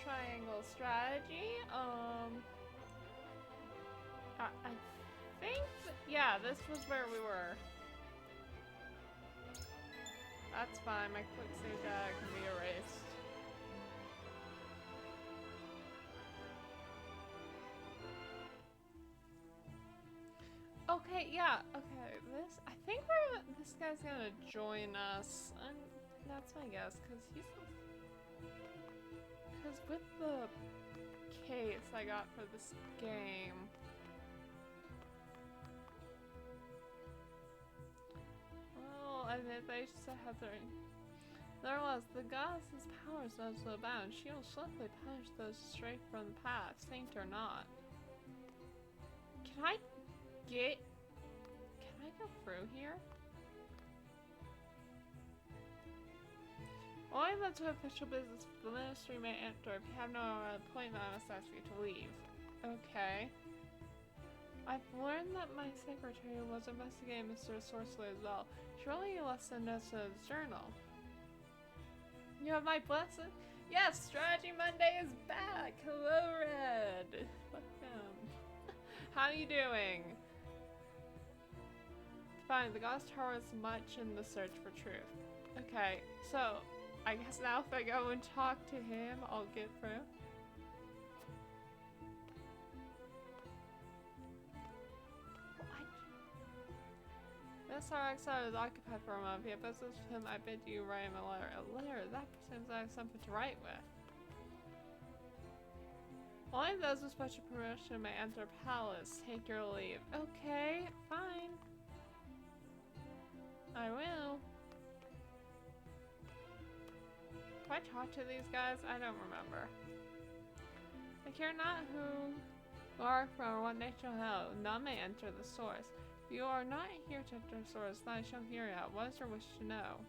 triangle strategy. I think, yeah, this was where we were. That's fine, my quick save data can be erased. Okay, yeah, okay, I think this guy's gonna join us, and that's my guess, because with the case I got for this game, well, I mean, they just had the goddess's powers not so bound. She will swiftly punish those stray from the path, saint or not. Can I go through here? Only that's what official business the ministry may enter. If you have no appointment, I must ask you to leave. Okay. I've learned that my secretary was investigating Mr. Sorcerer as well. Surely you left some notes in his journal. You have my blessing? Yes, Strategy Monday is back! Hello, Red! Welcome. How are you doing? Fine, the God's Tower is much in the search for truth. Okay, so I guess now if I go and talk to him, I'll get through. This RXR is occupied for a moment. If you have business with him, I bid you write him a letter. A letter? That seems like something to write with. Only those with special permission may enter palace. Take your leave. Okay, fine. I will. Do I talk to these guys? I don't remember. I care not who you are from or what nature hell. None may enter the source. If you are not here to enter the source, then I shall hear you out. What is your wish to know?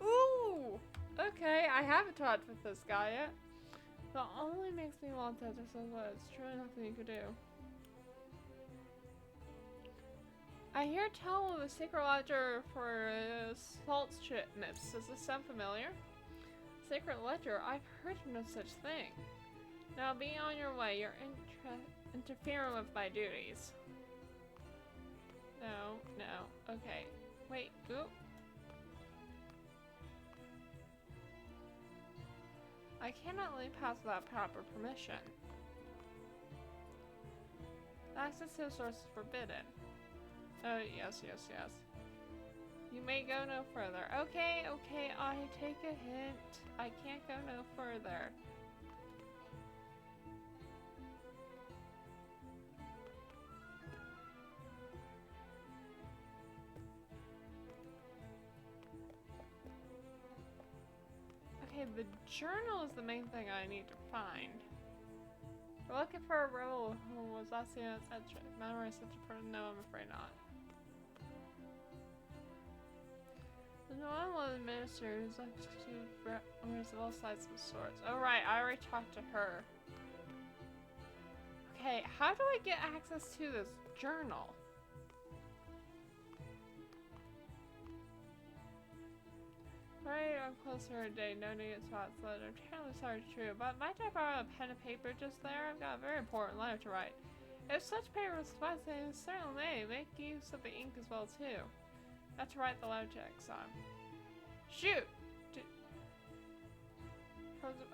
Ooh! Okay, I haven't talked with this guy yet. That only makes me want to enter the source. It's truly nothing you could do. I hear tell of a sacred ledger for salt shipments. Does this sound familiar? Sacred ledger? I've heard of no such thing. Now be on your way. You're interfering with my duties. No, no. Okay. Wait. Oop. I cannot leave past without proper permission. Access to the source is forbidden. Oh, yes, yes, yes. You may go no further. Okay, okay, I take a hint. I can't go no further. Okay, the journal is the main thing I need to find. We're looking for a rebel who was last seen at Centric. Memorize such a person? No, I'm afraid not. There's no one of the minister who's executed rumors of all sides of the swords. Oh right, I already talked to her. Okay, how do I get access to this journal? Right, I'm closer a day. No need to spot the letter. I'm terribly sorry it's true, but might I borrow a pen and paper just there? I've got a very important letter to write. If such paper was spicy, it certainly may make use of the ink as well too. Not to write the letter to Exxon. Shoot!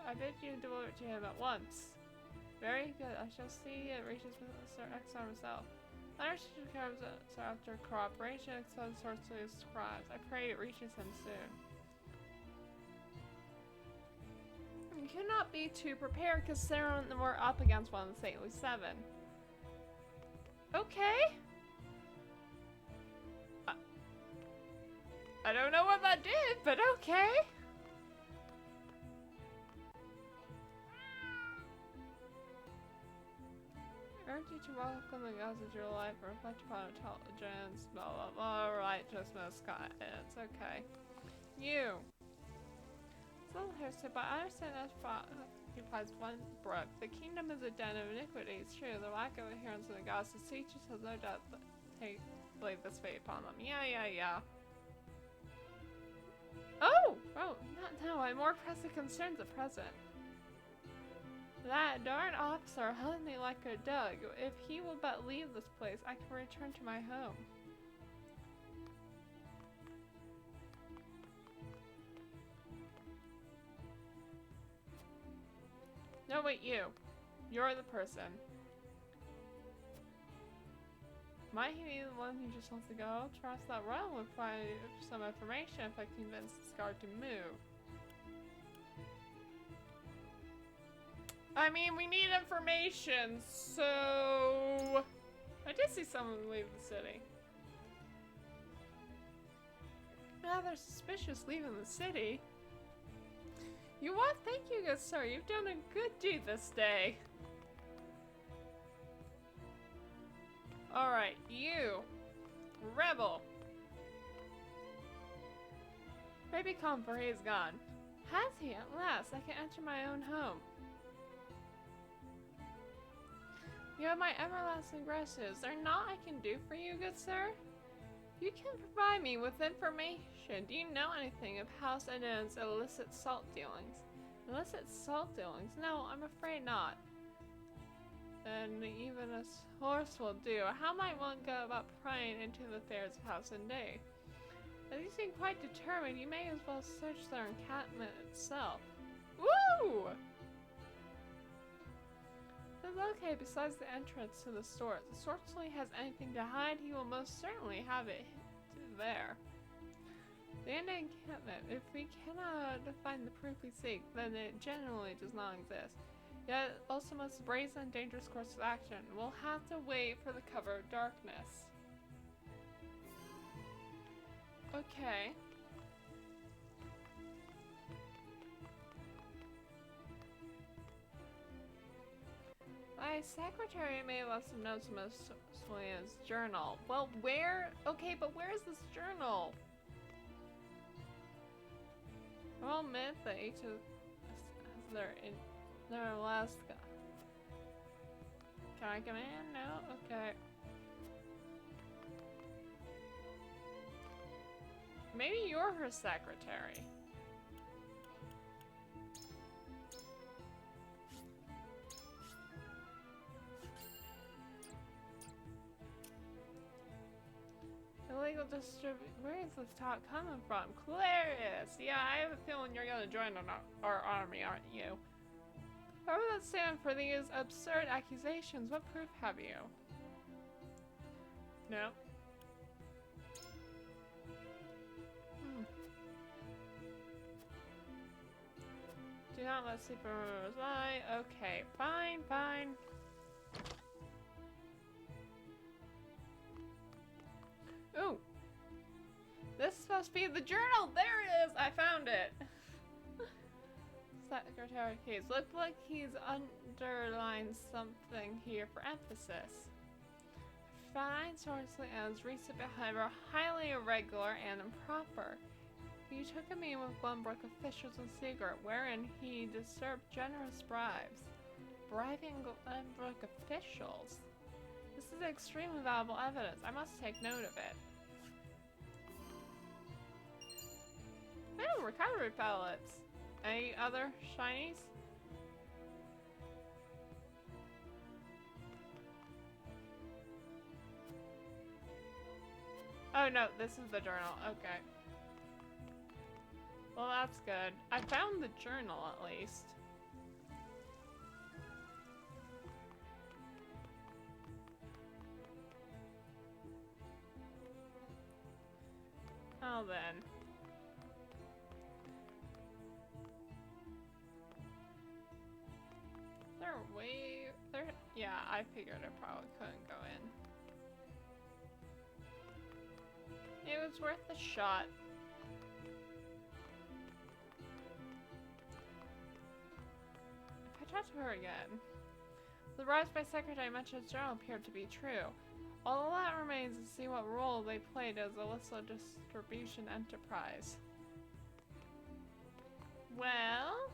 I bid you deliver it to him at once. Very good. I shall see it reaches Mr. Exxon himself. Letter comes after cooperation. Exxon sorts his crimes. I pray it reaches him soon. You cannot be too prepared considering we're up against one of the Saintly Seven. Okay. I don't know what that did, but okay. I urge you to welcome the gods of your life and reflect upon intelligence, blah blah blah, righteousness, guidance. Okay. You. Still hearsay, but I understand that occupies one brook. The kingdom is a den of iniquity. It's true. The lack of adherence to the gods' teachers has no doubt laid this fate upon them. Yeah. Oh, not now. I'm more pressing concerns at present. That darn officer held me like a dog. If he will but leave this place, I can return to my home. No, wait, you. You're the person. Might he be the one who just wants to go? Trust that Royal would find some information if I convince this guard to move. I mean, we need information, so... I did see someone leave the city. Now they're suspicious leaving the city. You what? Thank you, good sir. You've done a good deed this day. Alright, you. Rebel. Pray be calm, for he is gone. Has he? At last, I can enter my own home. You have my everlasting gratitude. Is there naught I can do for you, good sir? You can provide me with information. Do you know anything of House Eden's illicit salt dealings? Illicit salt dealings? No, I'm afraid not. Then even a horse will do. How might one go about prying into the affairs of House Eden? As you seem quite determined, you may as well search their encampment itself. Woo! Located besides the entrance to the store. If the sorcerer has anything to hide, he will most certainly have it there. The Indian encampment. If we cannot find the proof we seek, then it generally does not exist. Yet also most brazen and dangerous course of action. We'll have to wait for the cover of darkness. Okay. My secretary may have left some notes in Miss Swain's journal. Well, where? Okay, but where is this journal? Well, myth that each of their last. Can I come in? No? Okay. Maybe you're her secretary. Illegal where is this talk coming from? Clarice! Yeah, I have a feeling you're gonna join our army, aren't you? How will that stand for these absurd accusations? What proof have you? No. Do not let sleeper rumors lie. Okay, fine, fine. Ooh! This is supposed to be the journal! There it is! I found it! Secretary Keys. Look like he's underlined something here for emphasis. Fine sourcely ends recent behavior highly irregular and improper. He took a meeting with Glenbrook officials in secret, wherein he disturbed generous bribes. Bribing Glenbrook officials? This is extremely valuable evidence. I must take note of it. Oh, recovery pellets. Any other shinies? Oh no, this is the journal. Okay. Well, that's good. I found the journal at least. Oh then. Yeah, I figured I probably couldn't go in. It was worth a shot. If I talk to her again. The rise by Secretary Mention's journal appeared to be true. All that remains is to see what role they played as a illicit distribution enterprise. Well...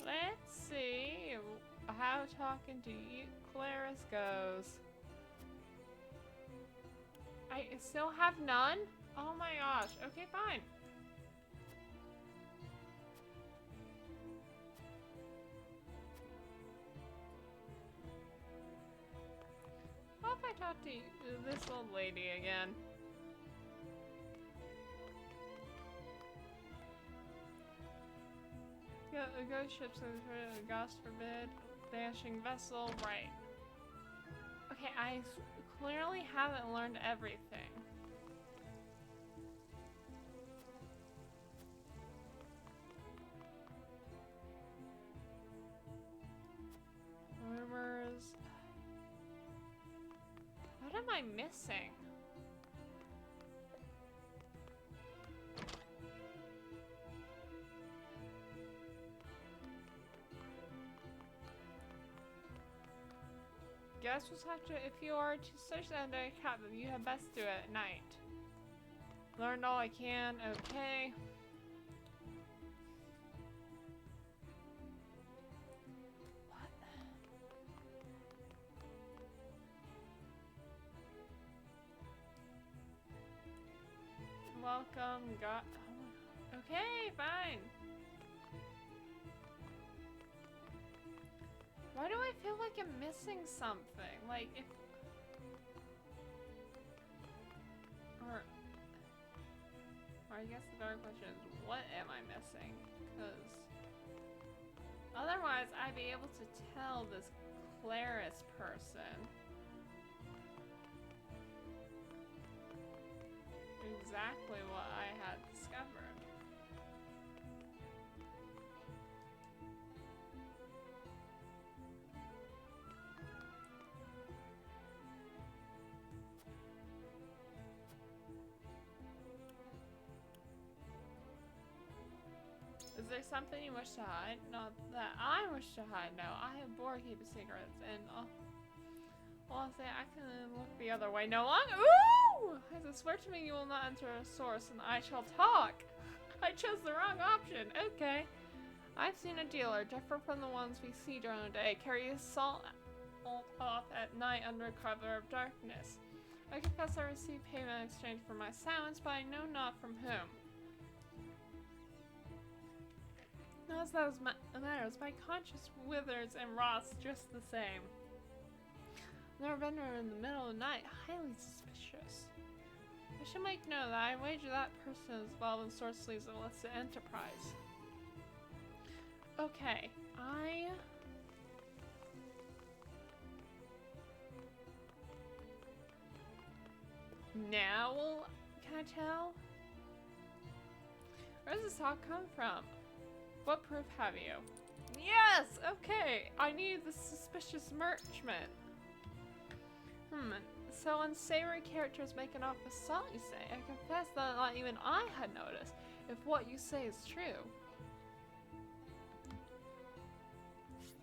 let's see how talking to you, Clarice goes. I still have none? Oh my gosh. Okay, fine. What if I talk to this old lady again? Ghost ships, Ghost forbid, vanishing vessel, right. Okay, I clearly haven't learned everything. Rumors. What am I missing? Guess we'll have to, if you are to search the Undead Cabin, you had best do it at night. Learned all I can, okay. What? Welcome, got. Okay, fine. Why do I feel like I'm missing something? Like, if... Or I guess the better question is, what am I missing? Because... Otherwise, I'd be able to tell this Claris person exactly what I had discovered. Is there something you wish to hide? Not that I wish to hide, no. I am bored keeping secrets, and I'll say I can look the other way no longer. Ooh! As I swear to me you will not enter a source, and I shall talk. I chose the wrong option. Okay. I've seen a dealer, different from the ones we see during the day, carry his salt off at night under cover of darkness. I confess I received payment in exchange for my silence, but I know not from whom. As those matters, my conscience withers and rots just the same. Their vendor in the middle of the night, highly suspicious. I should make note that I wager that person is involved in Sorceless's illicit enterprise. Okay, Now, can I tell? Where does this talk come from? What proof have you? Yes! Okay! I need the suspicious merchant. So unsavory characters making off with salt, you say? I confess that not even I had noticed, if what you say is true.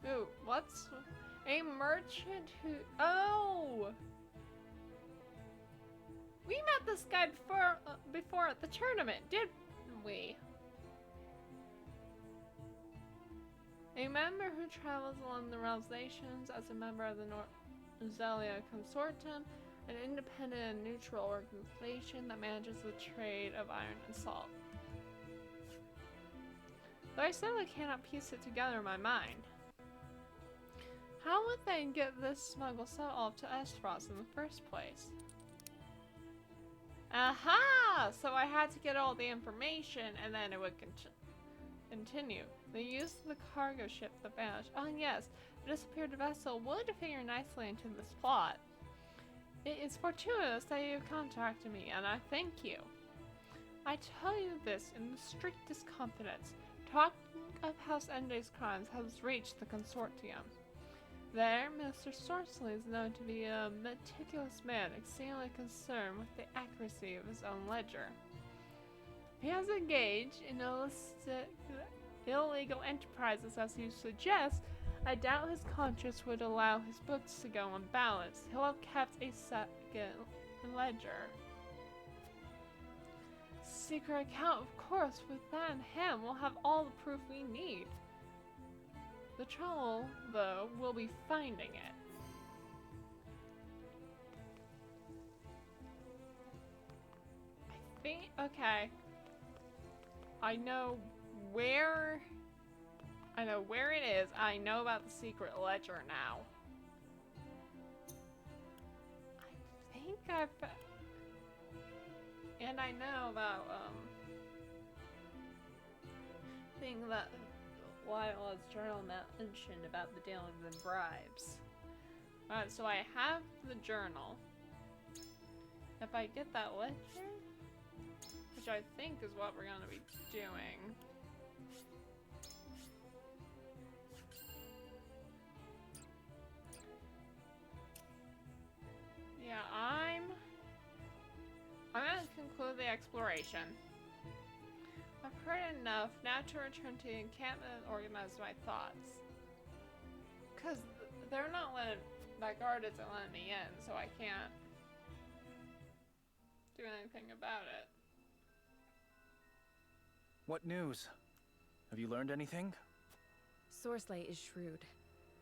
Ooh, what's... A merchant who... Oh! We met this guy before at the tournament, didn't we? A member who travels along the realm's nations as a member of the Zelia Consortium, an independent and neutral organization that manages the trade of iron and salt. Though I still cannot piece it together in my mind. How would they get this smuggled salt off to Azeroth in the first place? Aha! So I had to get all the information and then it would continue. The use of the cargo ship that vanished. Oh yes, the disappeared vessel would figure nicely into this plot. It is fortuitous that you have contacted me, and I thank you. I tell you this in the strictest confidence. Talk of House Ende's crimes has reached the Consortium. There, Mr. Sorceless is known to be a meticulous man, exceedingly concerned with the accuracy of his own ledger. He has engaged in illegal enterprises, as you suggest. I doubt his conscience would allow his books to go unbalanced. He'll have kept a second ledger. Secret account, of course. With that in hand, we'll have all the proof we need. The trouble, though, will be finding it. Okay. I know where it is. I know about the secret ledger now. I think and I know about, thing that Lila's journal mentioned about the dealings and bribes. Alright, so I have the journal. If I get that ledger, which I think is what we're gonna be doing. Yeah, I'm gonna conclude the exploration. I've heard enough now to return to the encampment and organize my thoughts. Cause they're not letting, that guard isn't letting me in, so I can't do anything about it. What news? Have you learned anything? Sorsley is shrewd.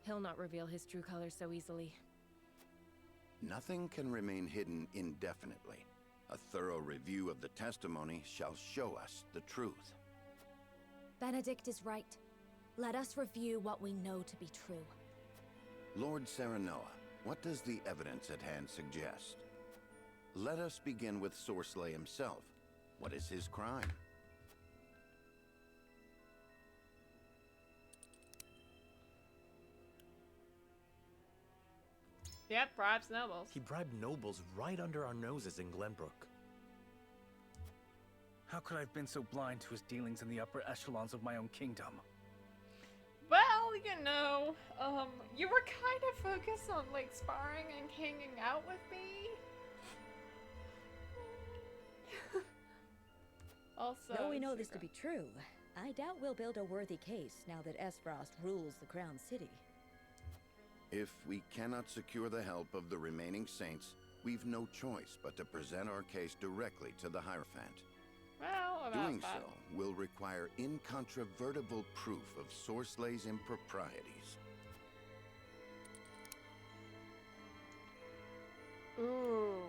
He'll not reveal his true colors so easily. Nothing can remain hidden indefinitely. A thorough review of the testimony shall show us the truth. Benedict is right. Let us review what we know to be true. Lord Serenoa, what does the evidence at hand suggest? Let us begin with Sorsley himself. What is his crime? Yep, bribes nobles. He bribed nobles right under our noses in Glenbrook. How could I have been so blind to his dealings in the upper echelons of my own kingdom? Well, you know, you were kind of focused on, like, sparring and hanging out with me. Also, Though we know this to be true, I doubt we'll build a worthy case now that Esfrost rules the Crown City. If we cannot secure the help of the remaining saints, we've no choice but to present our case directly to the Hierophant. Well, about Doing that. so will require incontrovertible proof of Sorsley's improprieties. Ooh.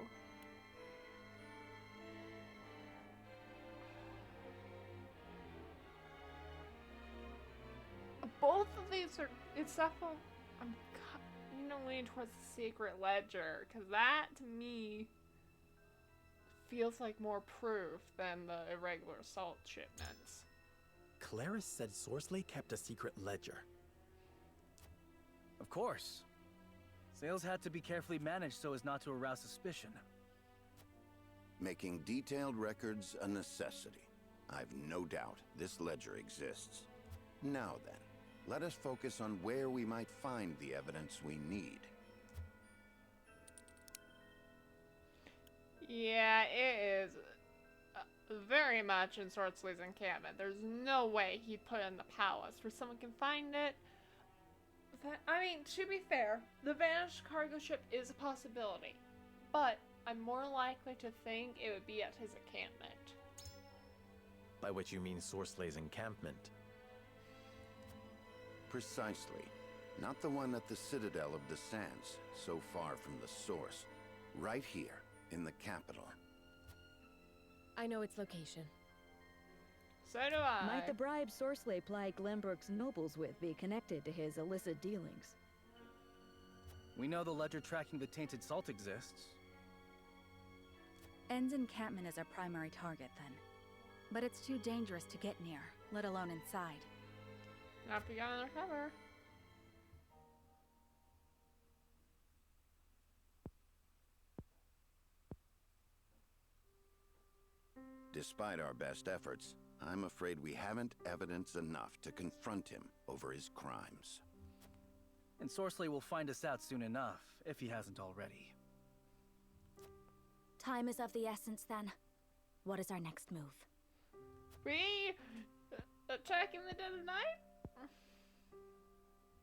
Both of these are, it's definitely, I'm leaning towards the secret ledger, because that, to me, feels like more proof than the irregular salt shipments. Claris said Sorsley kept a secret ledger. Of course. Sales had to be carefully managed so as not to arouse suspicion. Making detailed records a necessity. I've no doubt this ledger exists. Now then, let us focus on where we might find the evidence we need. Yeah, it is very much in Sorsley's encampment. There's no way he'd put it in the palace where someone can find it. I mean, to be fair, the vanished cargo ship is a possibility, but I'm more likely to think it would be at his encampment. By which you mean Sorsley's encampment. Precisely. Not the one at the Citadel of the Sands, so far from the source. Right here, in the capital. I know its location. So do I. Might the bribe Sorsley plied Glenbrook's nobles with be connected to his illicit dealings? We know the ledger tracking the tainted salt exists. End's encampment is our primary target, then. But it's too dangerous to get near, let alone inside. Not be on cover. Despite our best efforts, I'm afraid we haven't evidence enough to confront him over his crimes. And Sorsley will find us out soon enough, if he hasn't already. Time is of the essence, then. What is our next move? We attacking the dead of night?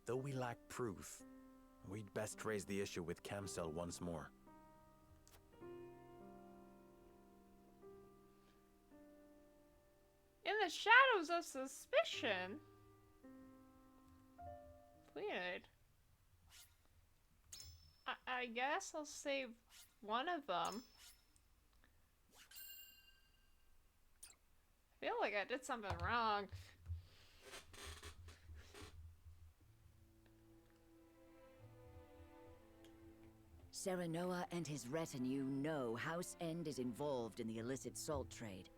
Though we lack proof, we'd best raise the issue with Camsel once more. In the shadows of suspicion? Weird. I guess I'll save one of them. feel like I did something wrong. Serenoa and his retinue know House End is involved in the illicit salt trade,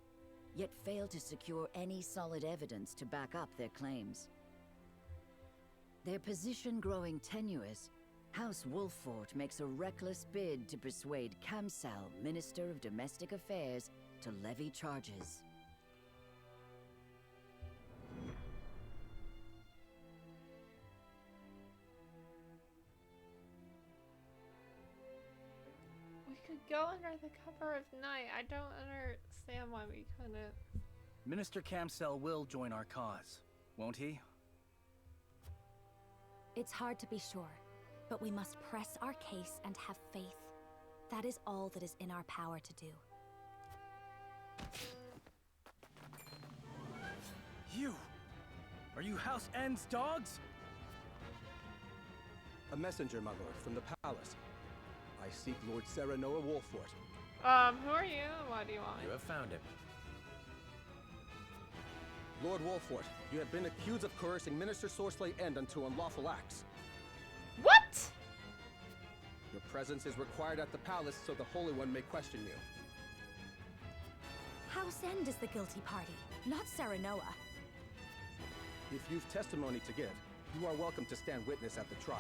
yet fail to secure any solid evidence to back up their claims. Their position growing tenuous, House Wolffort makes a reckless bid to persuade Kamsel, Minister of Domestic Affairs, to levy charges. We could go under the cover of night. I don't understand why we couldn't. Minister Kamsel will join our cause, won't he? It's hard to be sure, but we must press our case and have faith. That is all that is in our power to do. You! Are you House End's dogs? A messenger, my lord, from the palace. I seek Lord Serenoa Wolffort. Who are you? Why do you want me? You have found him. Lord Wolffort, you have been accused of coercing Minister Sorsley End unto unlawful acts. What? Your presence is required at the palace so the Holy One may question you. House End is the guilty party, not Serenoa. If you've testimony to give, you are welcome to stand witness at the trial.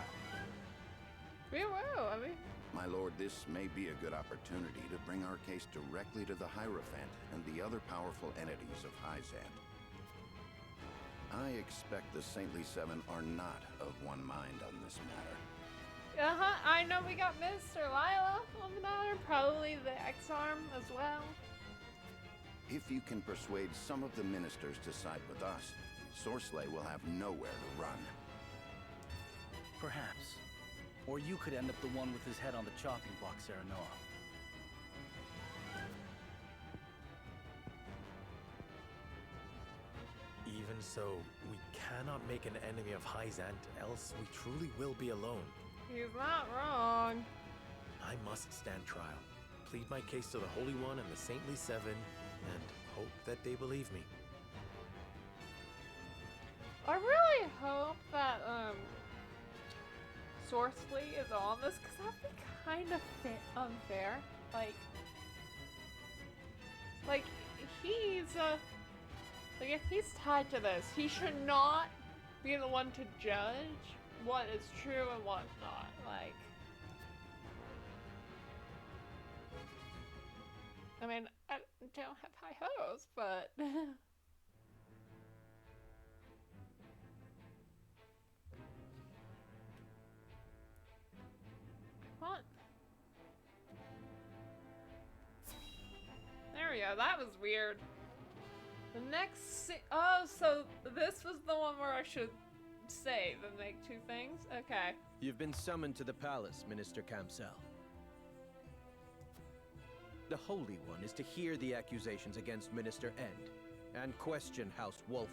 We will. I mean, My lord, this may be a good opportunity to bring our case directly to the Hierophant and the other powerful entities of Hyzant. I expect the Saintly Seven are not of one mind on this matter. I know we got Mr. Lila on the matter. Probably the X-Arm as well. If you can persuade some of the ministers to side with us, Sorsley will have nowhere to run. Perhaps. Or you could end up the one with his head on the chopping block, Serenoa. Even so, we cannot make an enemy of Hyzant, else we truly will be alone. He's not wrong. I must stand trial, plead my case to the Holy One and the Saintly Seven, and hope that they believe me. I really hope that Sorsley is on this, because that'd be kind of unfair. Like he's like if he's tied to this, he should not be the one to judge what is true and what's not. Like, I mean, I don't have high hopes, but what? There we go. That was weird. The next oh, so this was the one where I should save and make two things? Okay. You've been summoned to the palace, Minister Kamsel. The Holy One is to hear the accusations against Minister End and question House Wolffort.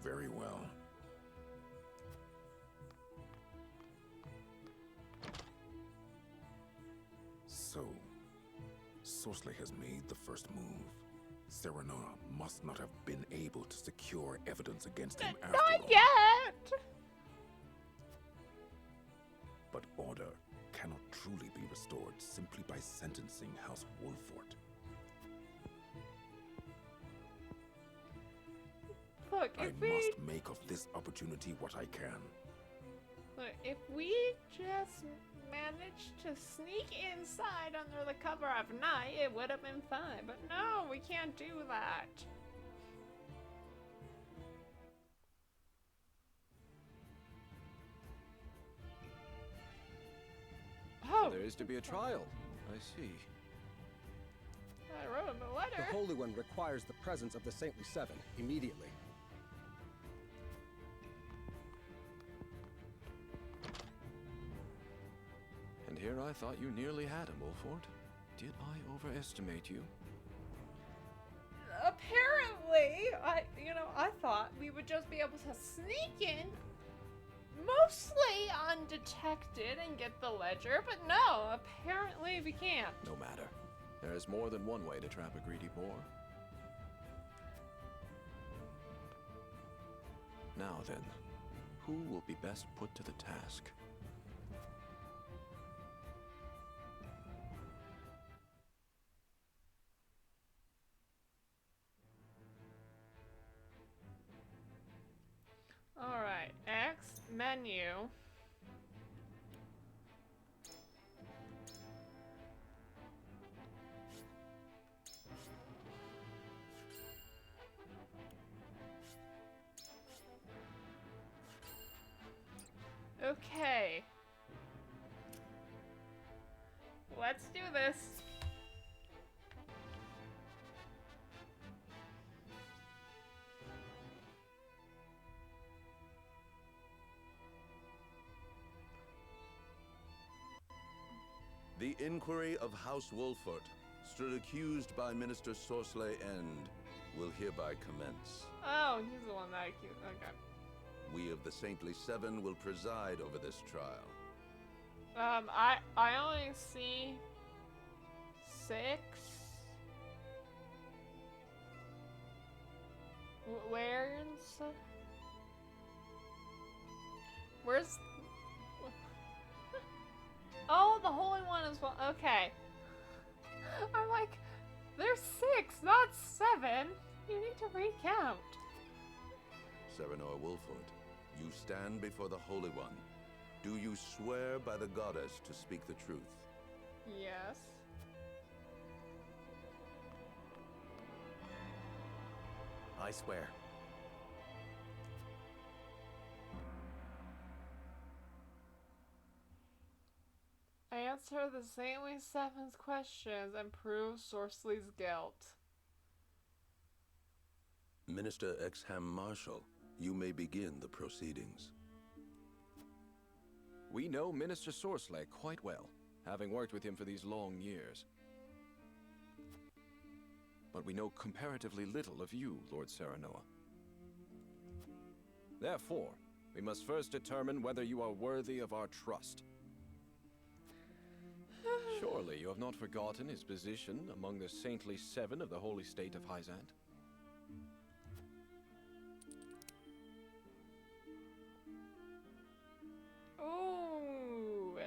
Very well. So, Sorsley has made the first move. Serenoa must not have been able to secure evidence against him after all. Not yet! But order cannot truly be restored simply by sentencing House Wolffort. Look, I must make of this opportunity what I can. Look, if we just managed to sneak inside under the cover of night, it would have been fine. But no, we can't do that. Oh! So there is to be a trial. I see. I wrote him a letter. The Holy One requires the presence of the Saintly Seven immediately. And here I thought you nearly had him, Wolffort. Did I overestimate you? Apparently, I thought we would just be able to sneak in, mostly undetected, and get the ledger, but no, apparently we can't. No matter. There is more than one way to trap a greedy boar. Now then, who will be best put to the task? Alright, X, menu. Okay. Let's do this. The inquiry of House Wolford, stood accused by Minister Sorsley End, will hereby commence. Oh, he's the one that accused. Okay. We of the Saintly Seven will preside over this trial. I only see 6. Where's oh, the Holy One as well. Okay. I'm like, there's 6, not 7. You need to recount. Serenoa Wolford, you stand before the Holy One. Do you swear by the goddess to speak the truth? Yes. I swear. I answer the Saintly Seven's questions and prove Sorsley's guilt. Minister Exham Marshall, you may begin the proceedings. We know Minister Sorsley quite well, having worked with him for these long years. But we know comparatively little of you, Lord Serenoa. Therefore, we must first determine whether you are worthy of our trust. Surely you have not forgotten his position among the Saintly Seven of the Holy State of Hyzant? Ooh.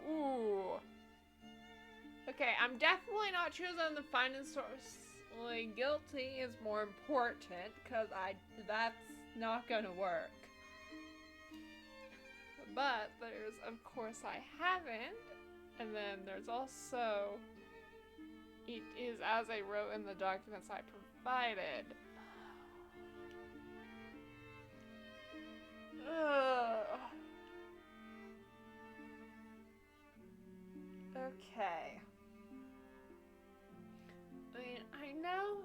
Ooh. Okay, I'm definitely not choosing the finding Sorsley guilty is more important, because that's not gonna work. But there's, of course, I haven't, and then there's also, it is as I wrote in the documents I provided. Ugh. Okay. I mean, I know.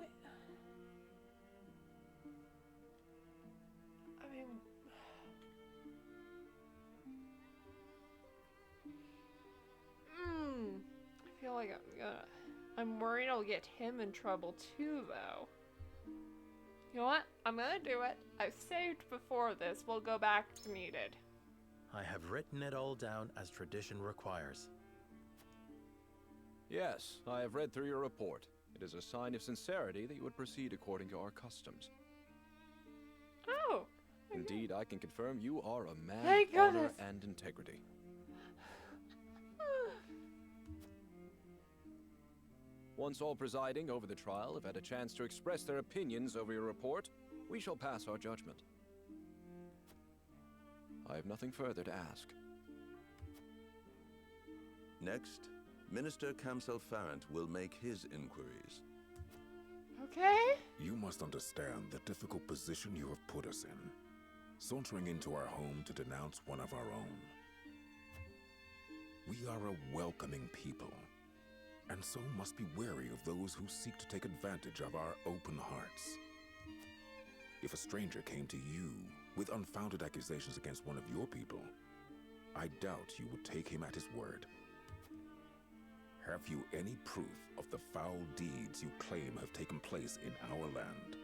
I mean, I feel like I'm worried I'll get him in trouble too, though. You know what? I'm gonna do it. I've saved before this. We'll go back if needed. I have written it all down as tradition requires. Yes, I have read through your report. It is a sign of sincerity that you would proceed according to our customs. Oh! Indeed, I can confirm you are a man Thank of honor goodness. and integrity. Once all presiding over the trial have had a chance to express their opinions over your report, we shall pass our judgment. I have nothing further to ask. Next, Minister Kamsel Farrant will make his inquiries. Okay. You must understand the difficult position you have put us in, sauntering into our home to denounce one of our own. We are a welcoming people, and so must be wary of those who seek to take advantage of our open hearts. If a stranger came to you with unfounded accusations against one of your people, I doubt you would take him at his word. Have you any proof of the foul deeds you claim have taken place in our land?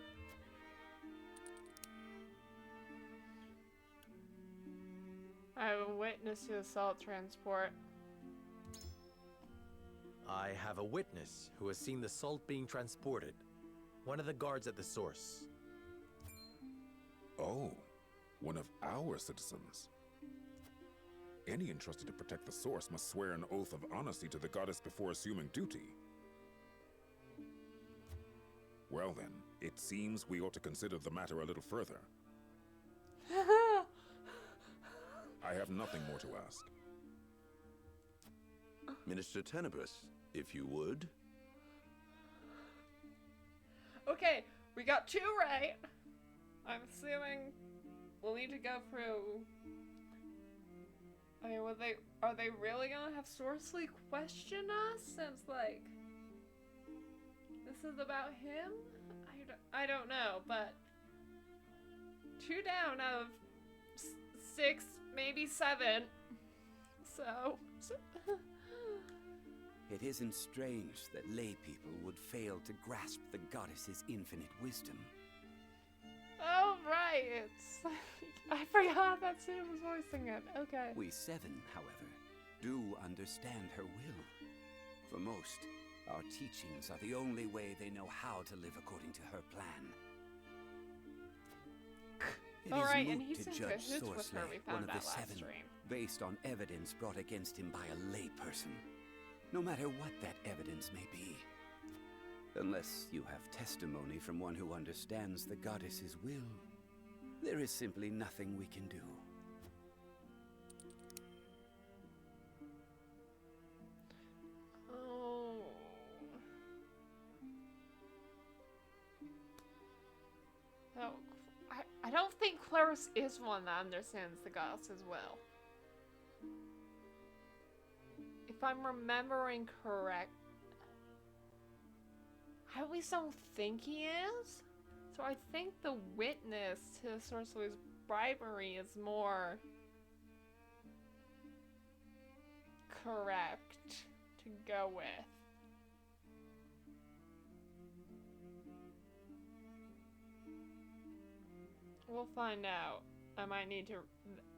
I have witnessed the assault transport. I have a witness who has seen the salt being transported. One of the guards at the source. Oh, one of our citizens. Any entrusted to protect the source must swear an oath of honesty to the goddess before assuming duty. Well then, it seems we ought to consider the matter a little further. I have nothing more to ask. Minister Tenebris, if you would. Okay, we got 2 right. I'm assuming we'll need to go through. I mean, are they really gonna have Sorceley question us since, like, this is about him? I don't know, but 2 down out of 6, maybe 7. So. It isn't strange that lay people would fail to grasp the goddess's infinite wisdom. Oh, right, it's... I forgot that's who was voicing it. Okay. We 7, however, do understand her will. For most, our teachings are the only way they know how to live according to her plan. It All is right, moot and he to seems judge to hitch with her. We Sorceley, one found of that the last 7, stream. based on evidence brought against him by a layperson. No matter what that evidence may be. Unless you have testimony from one who understands the goddess's will, there is simply nothing we can do. Oh. No, I don't think Claris is one that understands the goddess's will. If I'm remembering correct, I at least don't think he is. So I think the witness to Sorceley's bribery is more correct to go with. We'll find out. I might need to...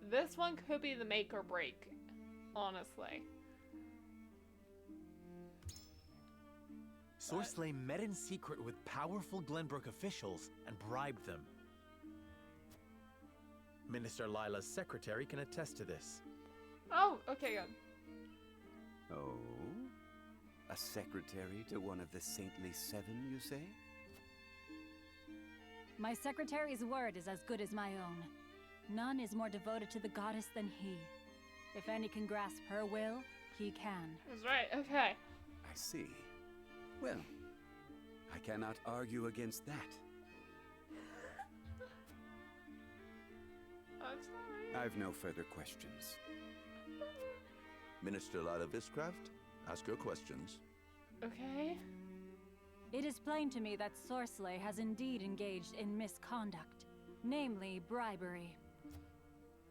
This one could be the make or break, honestly. Sorceley met in secret with powerful Glenbrook officials and bribed them. Minister Lila's secretary can attest to this. Oh, okay, good. Oh? A secretary to one of the Saintly 7, you say? My secretary's word is as good as my own. None is more devoted to the goddess than he. If any can grasp her will, he can. That's right, okay. I see. Well, I cannot argue against that. I'm sorry. I've no further questions. Minister Lila Viscraft, ask your questions. Okay. It is plain to me that Sorceley has indeed engaged in misconduct, namely bribery.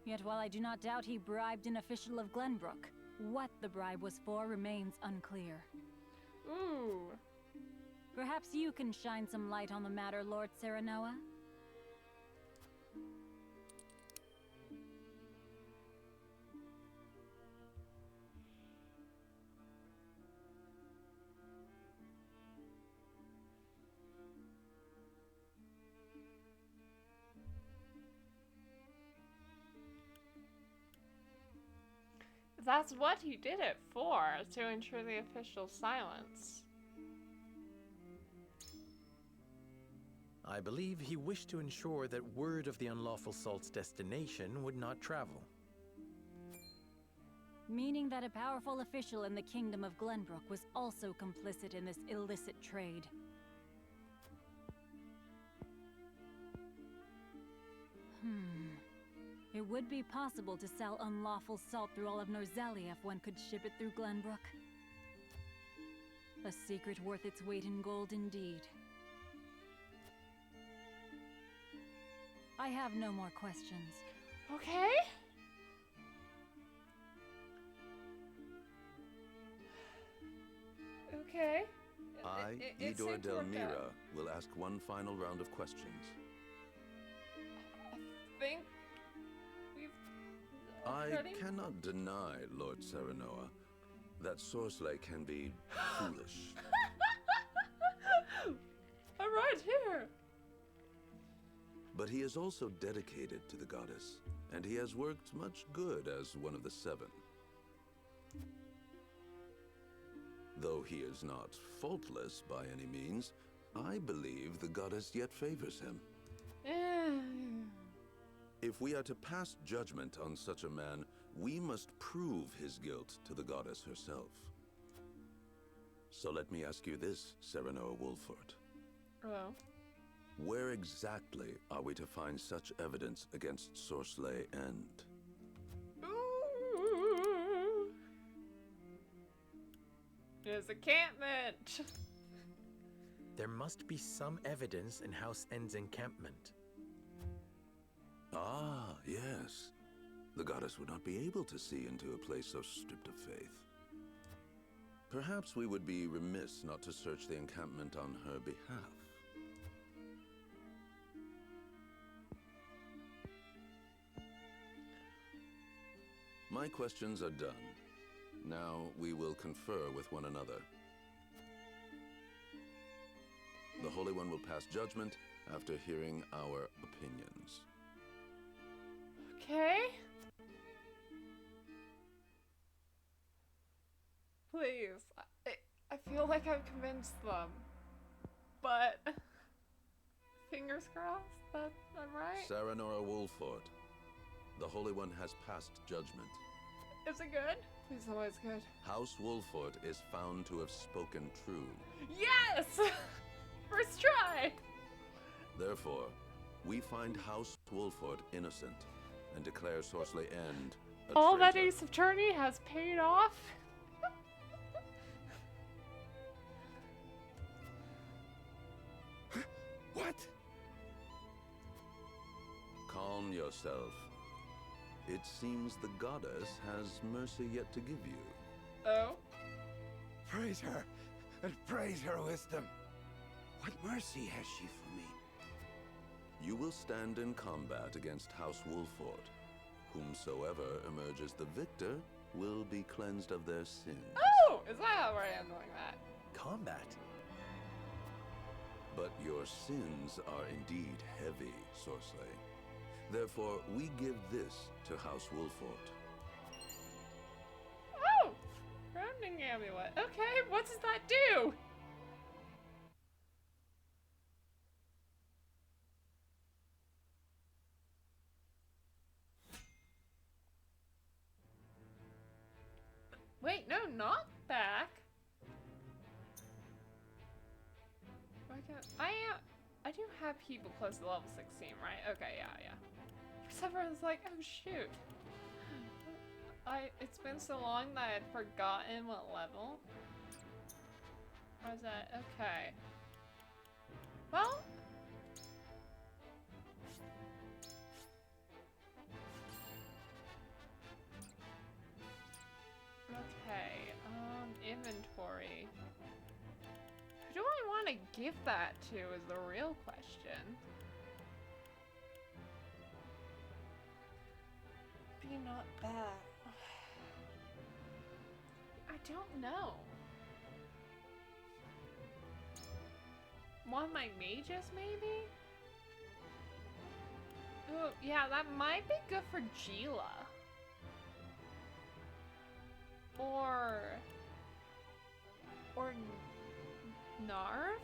Yet while I do not doubt he bribed an official of Glenbrook, what the bribe was for remains unclear. Ooh. Perhaps you can shine some light on the matter, Lord Serenoa? That's what he did it for, to ensure the official silence. I believe he wished to ensure that word of the unlawful salt's destination would not travel. Meaning that a powerful official in the Kingdom of Glenbrook was also complicit in this illicit trade. It would be possible to sell unlawful salt through all of Norzelia if one could ship it through Glenbrook. A secret worth its weight in gold indeed. I have no more questions. Okay. Okay. I, It Idor seemed to work Delmira, out. will ask one final round of questions. I think we've I pretty- cannot deny, Lord Serenoa, that Sorcelet can be foolish. I'm right here. But he is also dedicated to the goddess, and he has worked much good as one of the seven. Though he is not faultless by any means, I believe the goddess yet favors him. If we are to pass judgment on such a man, we must prove his guilt to the goddess herself. So let me ask you this, Serenoa Wolford. Hello. Where exactly are we to find such evidence against Sorcelet End? His encampment. There must be some evidence in House End's encampment. Ah, yes. The goddess would not be able to see into a place so stripped of faith. Perhaps we would be remiss not to search the encampment on her behalf. My questions are done. Now we will confer with one another. The Holy One will pass judgment after hearing our opinions. Okay. Please. I feel like I've convinced them. But fingers crossed that I'm right. Serenoa Wolford, the Holy One has passed judgment. Is it good? Please tell me it's good. House Wolford is found to have spoken true. Yes! First try! Therefore, we find House Wolford innocent and declare Sorcelet End a all traitor. that Ace Attorney has paid off. What? Calm yourself. It seems the goddess has mercy yet to give you. Oh? Praise her, and praise her wisdom. What mercy has she for me? You will stand in combat against House Wolford. Whomsoever emerges the victor will be cleansed of their sins. Oh! Is that how we're handling that? Combat? But your sins are indeed heavy, Sorcelet. Therefore, we give this to House Wolford. Oh! Grounding amulet. Okay, what does that do? Wait, no, not back. I do have people close to level 16, right? Okay, yeah. For some reason, I was like, oh shoot. It's been so long that I had forgotten what level. Or is that? Okay. Well. Okay, inventory. Who do I want to give that to is the real question. Be not bad. I don't know. One of my mages, maybe? Oh, yeah, that might be good for Gila. Or Narv?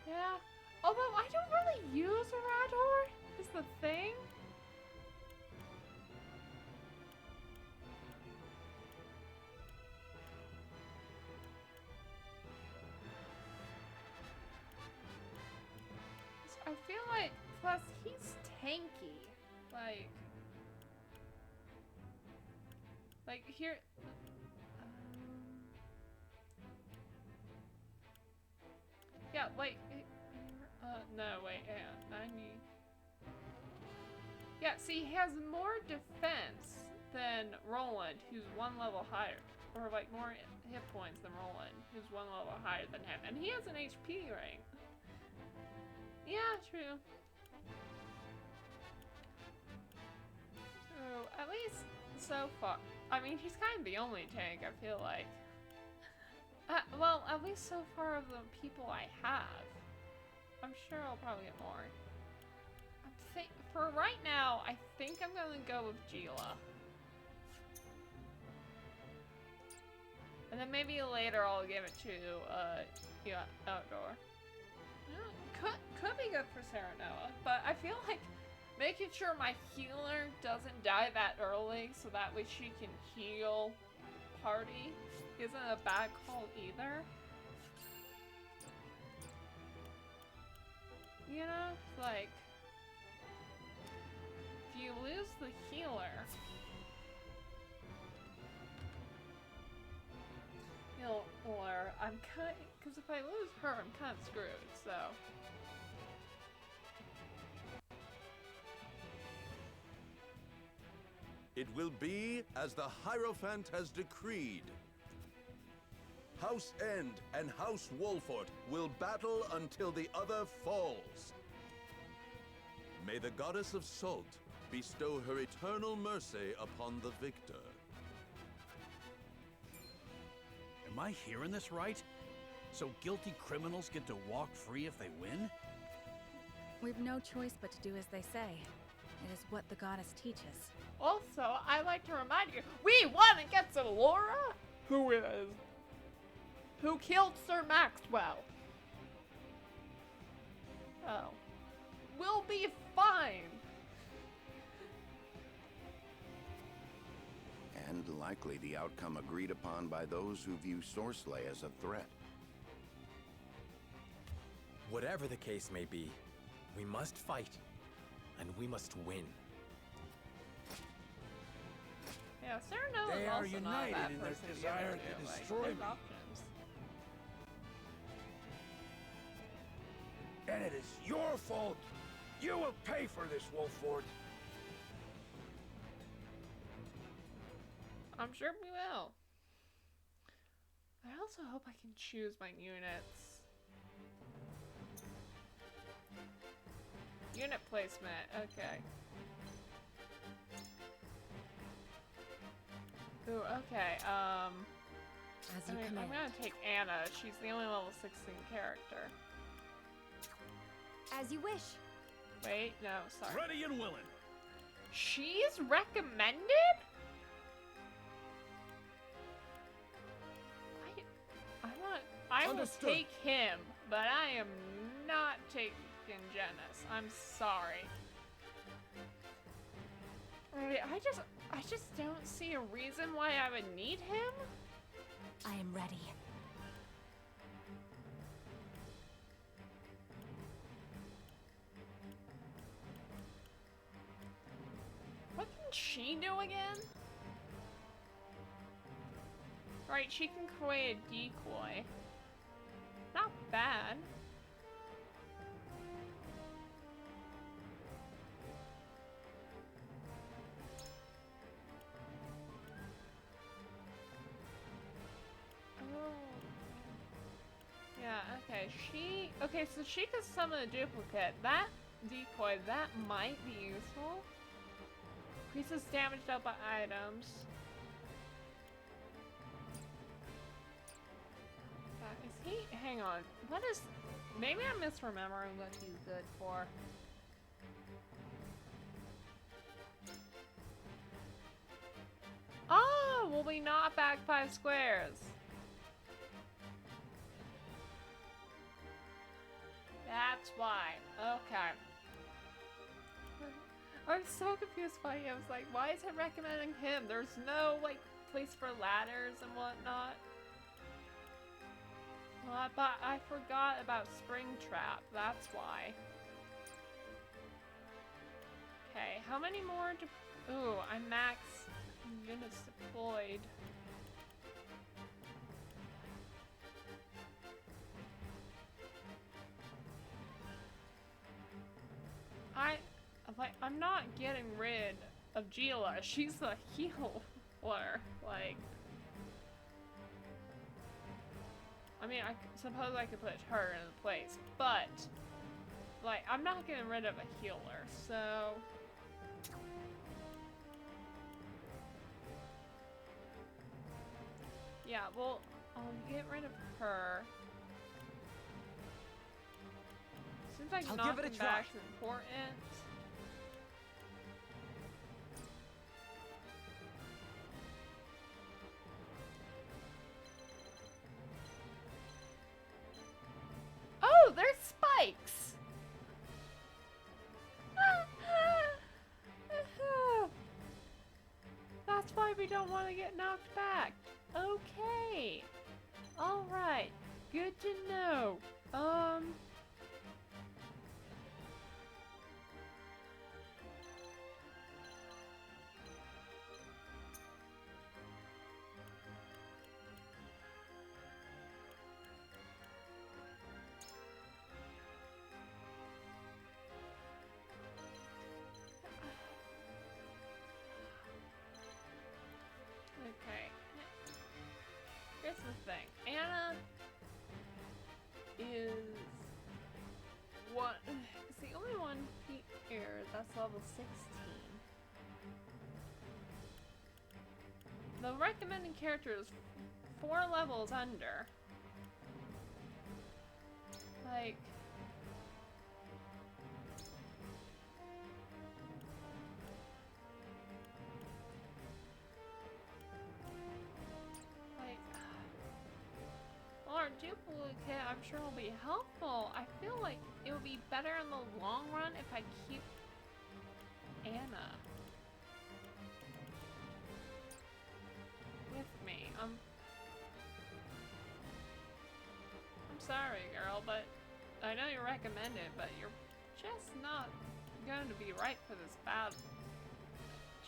Yeah. Although I don't really use Rador, is the thing. I feel like, plus he's tanky. Like here. Yeah, like. No, wait, yeah, 90. Yeah, see, he has more defense than Roland, who's one level higher. Or, like, more hit points than Roland, who's one level higher than him. And he has an HP rank. Yeah, true. so far. I mean, he's kind of the only tank, I feel like. Well, at least so far of the people I have. I'm sure I'll probably get more. For right now, I think I'm gonna go with Gila. And then maybe later I'll give it to, yeah, Outdoor. Could be good for Serenoa, but I feel like making sure my healer doesn't die that early so that way she can heal party isn't a bad call either. You know, like, if you lose the healer, or I'm kind of, because if I lose her, I'm kind of screwed, so. It will be as the Hierophant has decreed. House End and House Wolford will battle until the other falls. May the Goddess of Salt bestow her eternal mercy upon the victor. Am I hearing this right? So guilty criminals get to walk free if they win? We've no choice but to do as they say. It is what the goddess teaches. Also, I like to remind you, we won against Alora, who killed Sir Maxwell. Oh. We'll be fine. And likely the outcome agreed upon by those who view Sorcelet as a threat. Whatever the case may be, we must fight, and we must win. Yeah, Serenoa is also not a bad person to desire to destroy me. Options. And it is your fault. You will pay for this, Wolford. I'm sure we will. I also hope I can choose my units. Unit placement, okay. Ooh, okay, As you command. I'm gonna take Anna. She's the only level 16 character. As you wish. Wait, no, sorry. Ready and willing. She's recommended? I will take him, but I am not taking Genis. I'm sorry. I just don't see a reason why I would need him. I am ready. What can she do again? Right, she can create a decoy. Not bad. Oh. Yeah, okay, okay, so she could summon a duplicate. That decoy, that might be useful. Increases damage dealt by items. Is he? Hang on. What is? Maybe I'm misremembering what he's good for. Oh, will we not back 5 squares? That's why. Okay. I'm so confused by him. I was like, why is it recommending him? There's no, like, place for ladders and whatnot. But I forgot about Springtrap. That's why. Okay, how many more? Ooh, I'm max units deployed. I'm not getting rid of Gila. She's a healer. Like, I mean, I suppose I could put her in place, but like, I'm not getting rid of a healer, so yeah, well, I'll get rid of her. Seems like I'll knocking give it a back's try. important. Oh, there's spikes! That's why we don't want to get knocked back. Okay. Alright. Good to know. Okay. Here's the thing. Anna is the only one here that's level 16. The recommended character is 4 levels under. Like, or duplicate, I'm sure will be helpful. I feel like it would be better in the long run if I keep Anna with me. I'm sorry, girl, but I know you recommend it, but you're just not going to be right for this battle.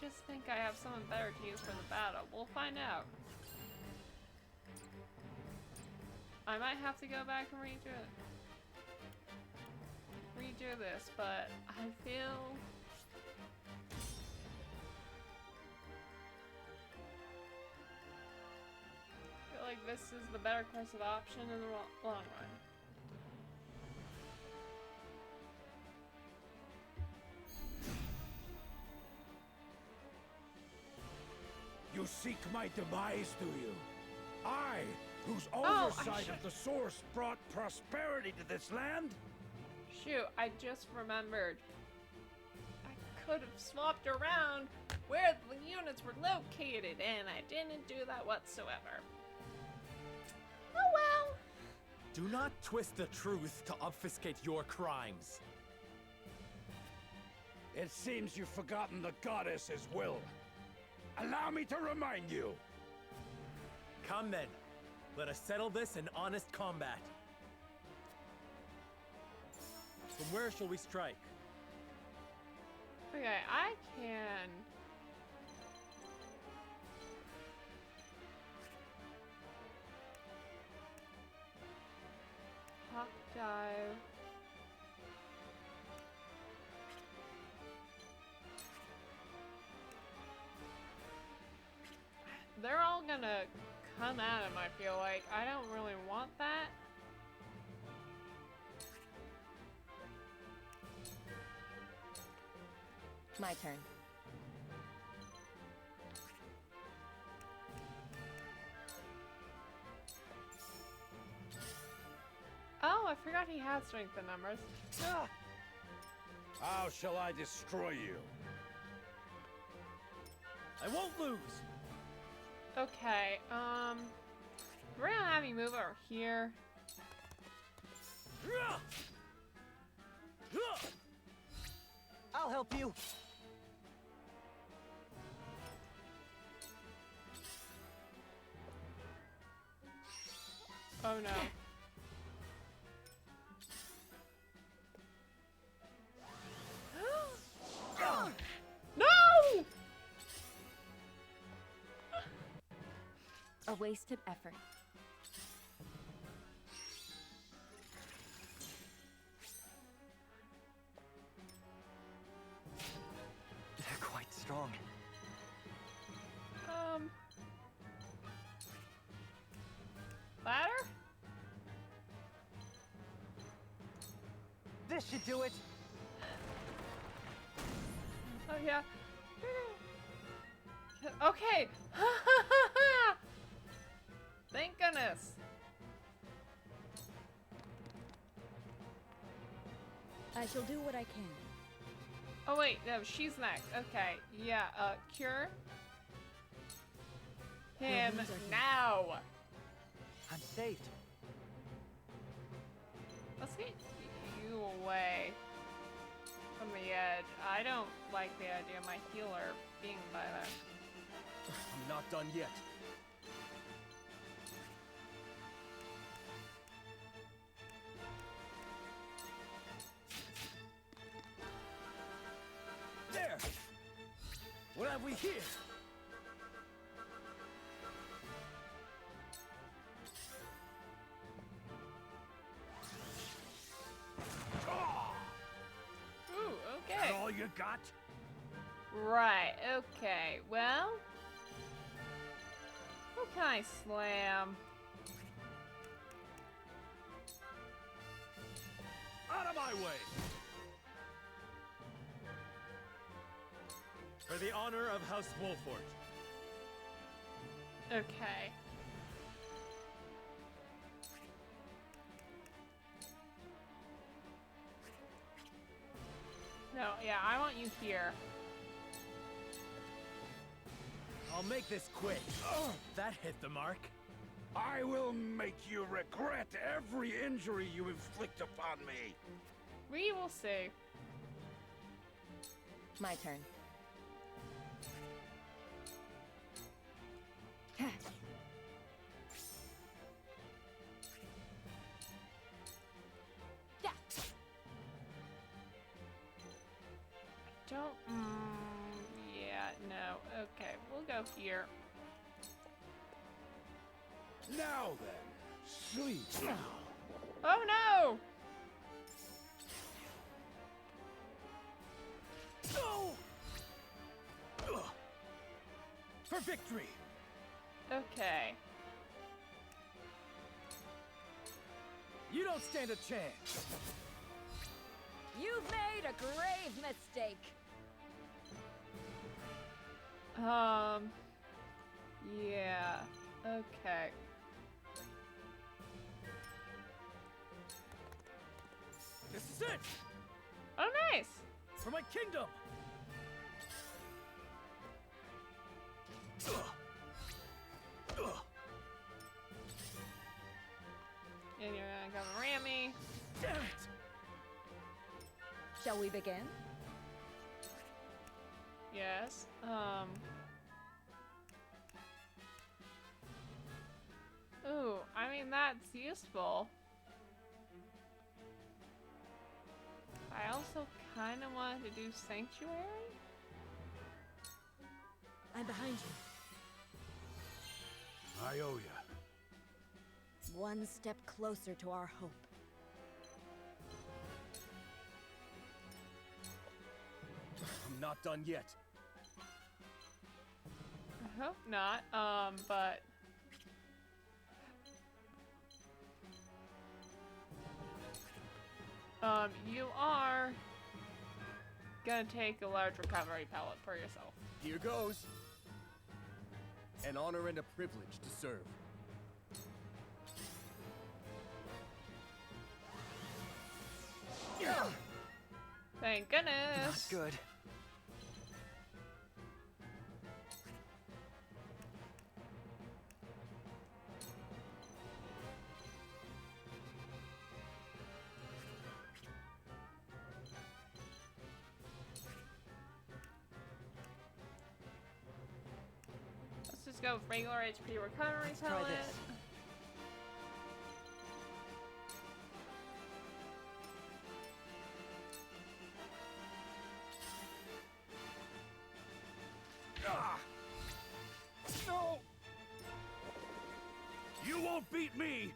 Just think I have someone better to use for the battle. We'll find out. I might have to go back and redo this, but I feel like this is the better course of option in the long run. You seek my demise, do you? I, whose Oh, oversight of the source brought prosperity to this land? Shoot, I just remembered. I could have swapped around where the units were located, and I didn't do that whatsoever. Oh well. Do not twist the truth to obfuscate your crimes. It seems you've forgotten the goddess's will. Allow me to remind you. Come then. Let us settle this in honest combat. From where shall we strike? Okay, I can... Hawk dive. They're all gonna come at him, I feel like. I don't really want that. My turn. Oh, I forgot he had strength in numbers. Ah! How shall I destroy you? I won't lose. Okay, we're gonna have you move over here. I'll help you. Oh no. No! A wasted effort. They're quite strong. Ladder? This should do it. Oh yeah. Okay. I shall do what I can. Oh wait, no, she's next. Okay, yeah, cure him now. I'm saved. Let's get you away from the edge. I don't like the idea of my healer being by there. I'm not done yet. There! What have we here? Ooh, okay. That all you got? Right, okay. Well, who can I slam? Out of my way! For the honor of House Wolfort. Okay. No, yeah, I want you here. I'll make this quick. Oh, that hit the mark. I will make you regret every injury you inflict upon me. We will see. My turn. Yeah. Don't. Yeah. No. Okay. We'll go here. Now then, sleep. Oh no! For victory! Okay. You don't stand a chance. You've made a grave mistake. Yeah. Okay. This is it! Oh, nice! For my kingdom! And you're gonna come ram me. Damn it! Shall we begin? Yes. Ooh, I mean, that's useful. I also kind of wanted to do Sanctuary. I'm behind you. I owe you. One step closer to our hope. I'm not done yet. I hope not, but... you are gonna take a large recovery pellet for yourself. Here goes. An honor and a privilege to serve. Thank goodness. Not good. Let's just go with regular HP recovery Try pellet. this. No! You won't beat me!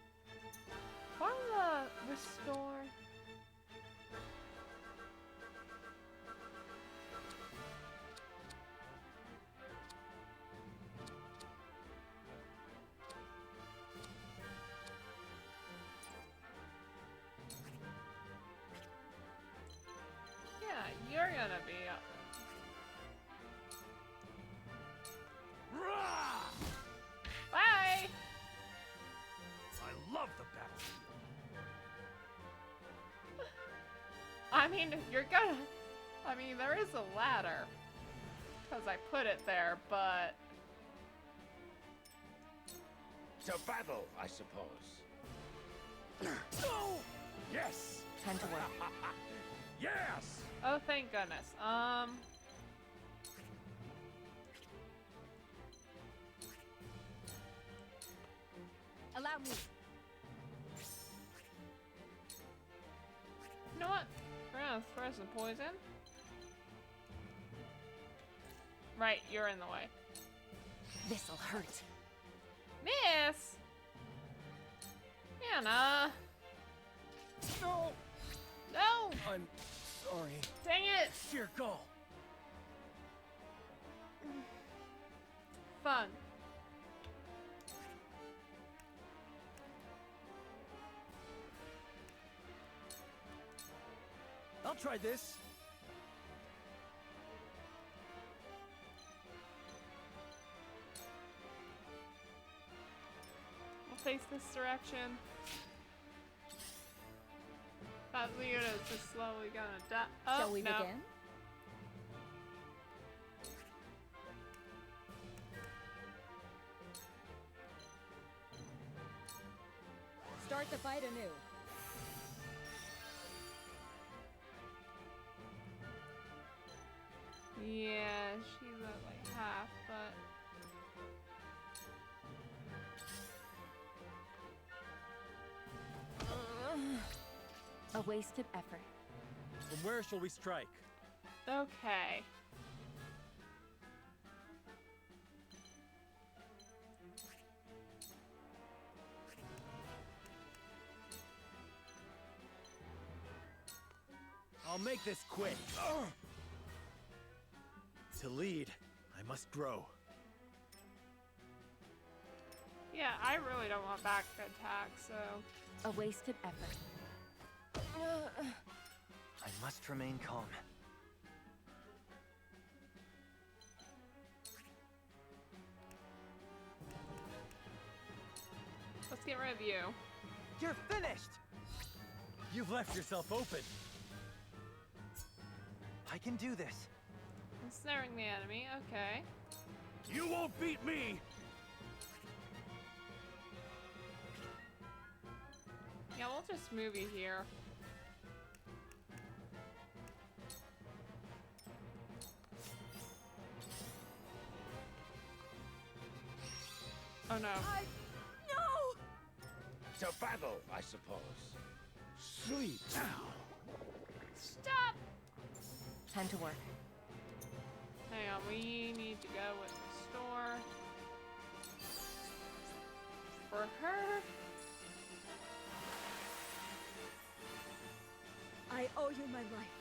Why the restore? Yeah, you're gonna be up. Bye! I love the battlefield. mean, you're gonna... I mean, there is a ladder. Because I put it there, but... To battle, I suppose. No! Yes! Time to work. Yes! Oh, thank goodness. Allow me. You know what? We're gonna throw some poison. Right, you're in the way. This'll hurt. Miss! Anna! No! No! I'm sorry. Dang it! Here, go. Fun. I'll try this. We'll face this direction. That Leota's just slowly gonna die. Oh, Shall we no. begin? Start the fight anew. Yeah, she's at like half, but... A wasted effort. From where shall we strike? Okay. I'll make this quick. To lead, I must grow. Yeah, I really don't want back attack, so... A wasted effort. I must remain calm. Let's get rid of you. You're finished! You've left yourself open. I can do this. Ensnaring the enemy, okay. You won't beat me! Yeah, we'll just move you here. Oh no. No! To battle, I suppose. Sleep now. Stop! Time to work. Hang on, we need to go with the store. For her. I owe you my life.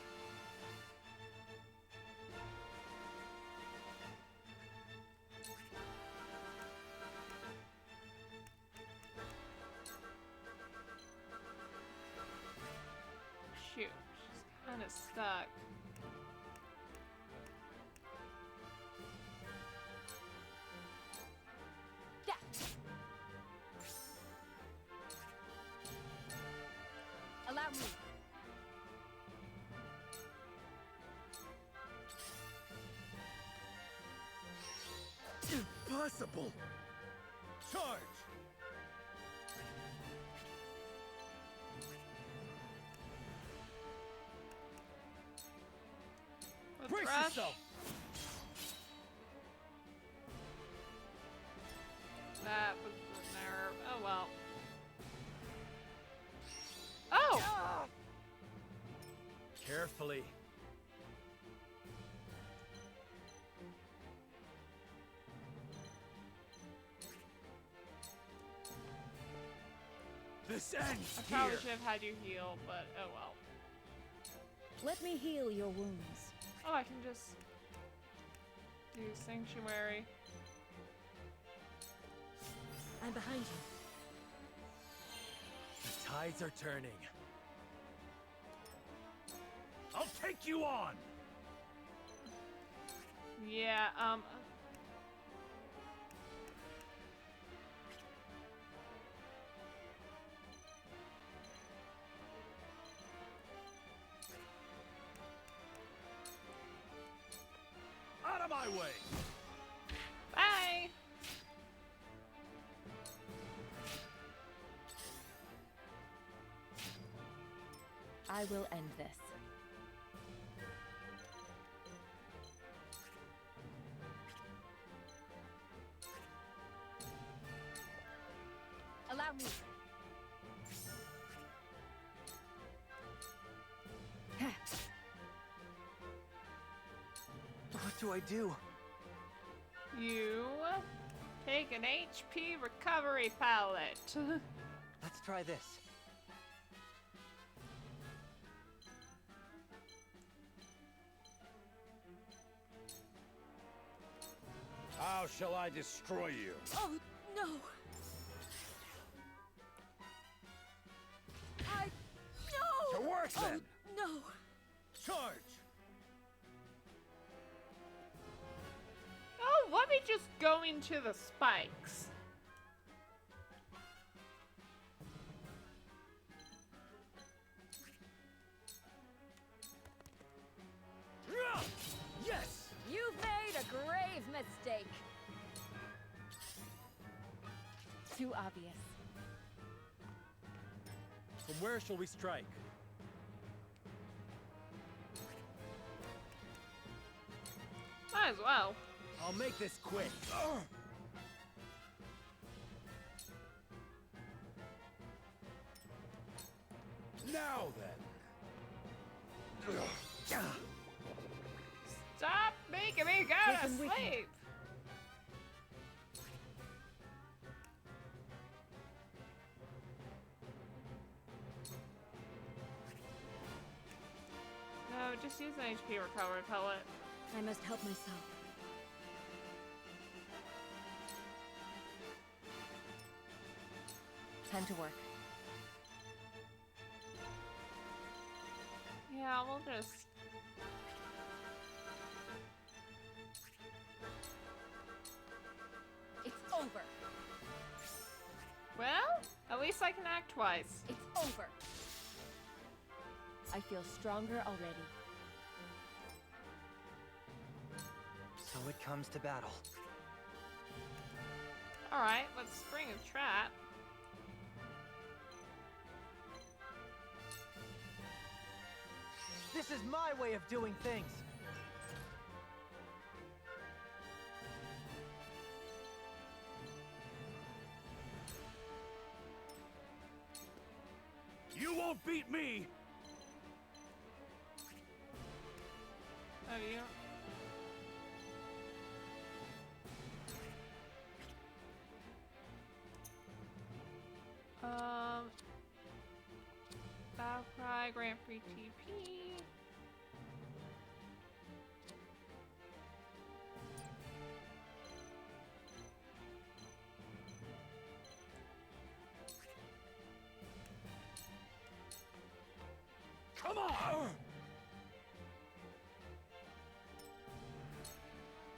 Shoot, she's kind of stuck. Allow me. Impossible! Charge! Let's Brace rush. yourself! That was the nerve. Oh well. Oh! Carefully. This ends I probably here. should have had you heal, but oh well. Let me heal your wounds. Oh, I can just do Sanctuary. I'm behind you. The tides are turning. I'll take you on! Yeah, way. Bye! I will end this. Allow me. What do I do? You take an HP recovery pallet. Let's try this. How shall I destroy you? Oh, no! No! To work, then! No! Charge! Oh, let me just go into the spikes. Yes! You've made a grave mistake. Too obvious. From where shall we strike? Might as well. I'll make this quick. Now then. Stop making me go to sleep. No, just use an HP recovery pellet. I must help myself. Time to work. Yeah, we'll just... It's over. Well, at least I can act twice. It's over. I feel stronger already. So it comes to battle. Alright, let's spring a trap. This is my way of doing things. You won't beat me! Oh, you don't... Battle Cry, Grand Prix TP. Come on!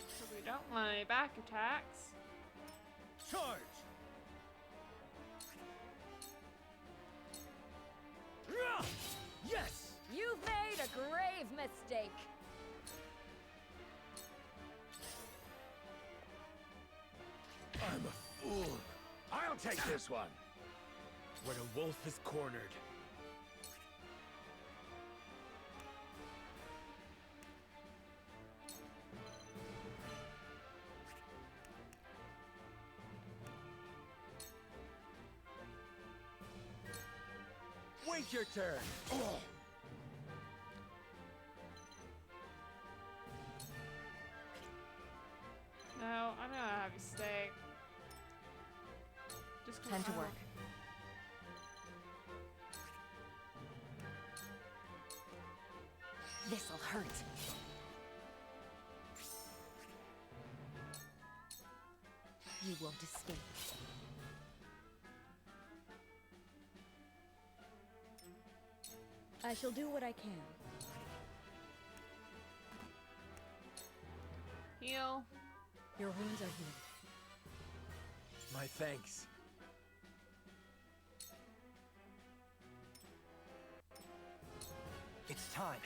So we don't want any back attacks. Charge! Yes! You've made a grave mistake. I'm a fool. I'll take this one. When a wolf is cornered. Wait your turn. Oh. No, I'm gonna have you stay. Just Time to work. This'll hurt. You won't escape. I shall do what I can. Heal. Your wounds are healed. My thanks. It's time.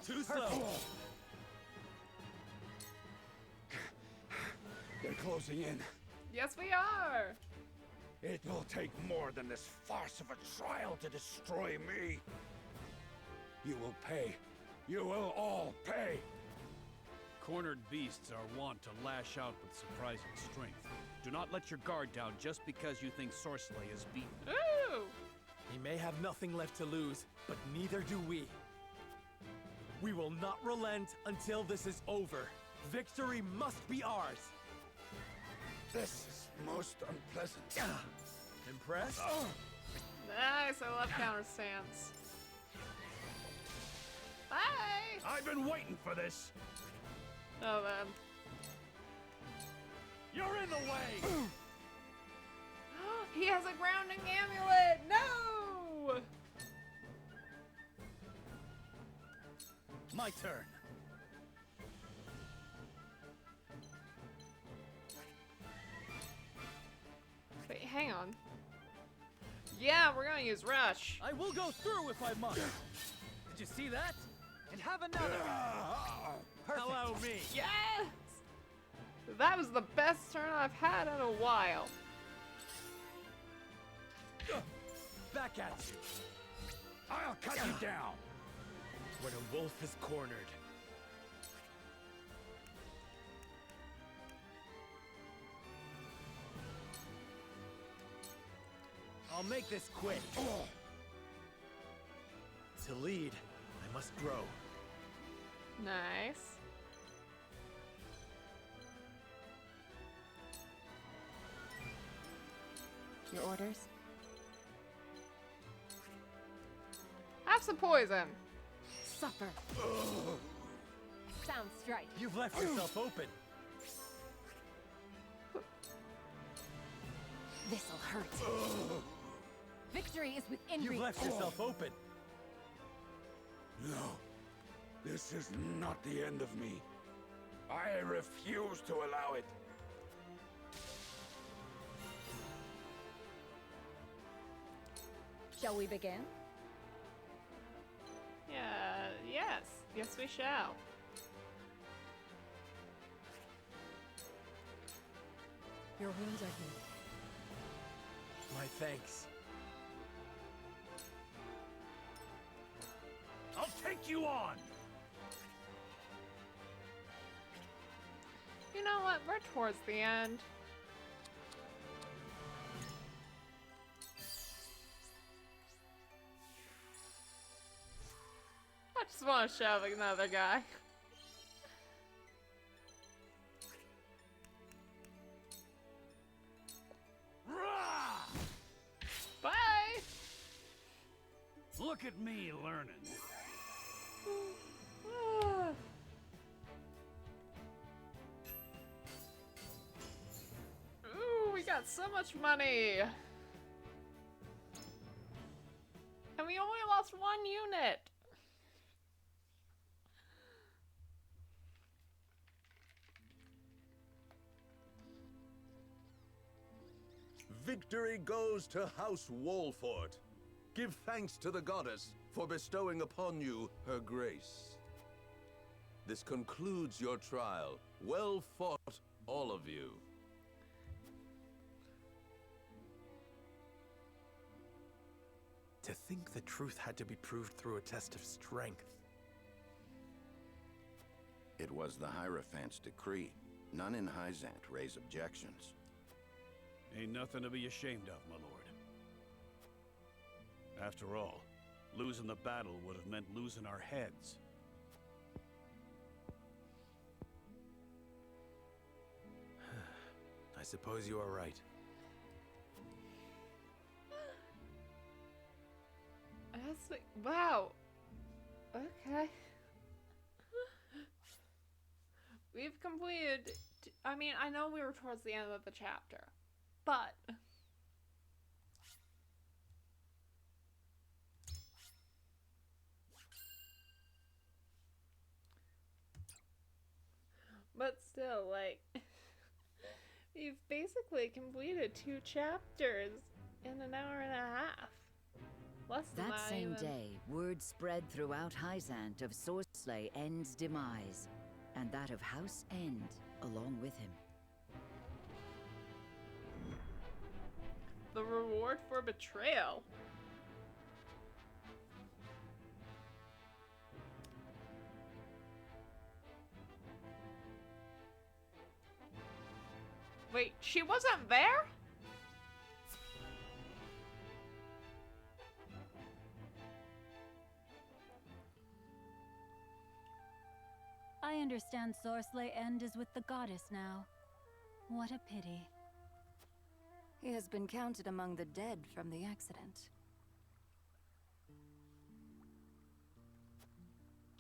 Too slow. They're closing in. Yes, we are. It will take more than this farce of a trial to destroy me. You will pay. You will all pay. Cornered beasts are wont to lash out with surprising strength. Do not let your guard down just because you think Sorcelet is beaten. Ooh! He may have nothing left to lose, but neither do we. We will not relent until this is over. Victory must be ours. This is most unpleasant. Impressed? Nice, I love counter stance. Bye! I've been waiting for this. Oh, man. You're in the way! He has a grounding amulet! No! My turn. Wait, hang on. Yeah, we're gonna use Rush. I will go through if I must. Did you see that? And have another. Allow me. Yes! That was the best turn I've had in a while. Back at you. I'll cut you down. When a wolf is cornered. I'll make this quick. To lead, I must grow. Nice. Your orders? Have some poison. Suffer. Sound strike. You've left yourself open. This'll hurt. Victory is within reach. You've left yourself open. No. This is not the end of me. I refuse to allow it. Shall we begin? Yeah, yes. Yes, we shall. Your wounds are healed. My thanks. I'll take you on. You know what? We're towards the end. I just want to shove another guy. Bye! Look at me learning. Ooh, we got so much money! And we only lost one unit! Victory goes to House Wolfort. Give thanks to the goddess for bestowing upon you her grace. This concludes your trial. Well fought, all of you. To think the truth had to be proved through a test of strength. It was the Hierophant's decree. None in Hyzant raise objections. Ain't nothing to be ashamed of, my lord. After all, losing the battle would have meant losing our heads. I suppose you are right. Wow. Okay. We've completed... I mean, I know we were towards the end of the chapter, but... But still, like... We've basically completed 2 chapters in an hour and a half. Less than That same even. day, word spread throughout Hyzant of Sorsley End's demise, and that of House End along with him. The reward for betrayal. Wait, she wasn't there? I understand Sorsley End is with the goddess now. What a pity. He has been counted among the dead from the accident.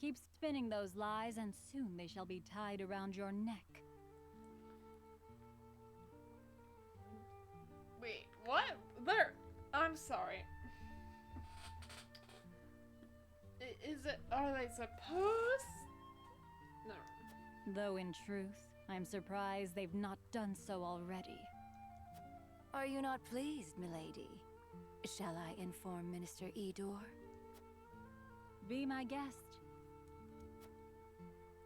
Keep spinning those lies, and soon they shall be tied around your neck. Wait, what? There. I'm sorry. Is it? Are they supposed? No. Though in truth, I'm surprised they've not done so already. Are you not pleased, milady? Shall I inform Minister Edor? Be my guest.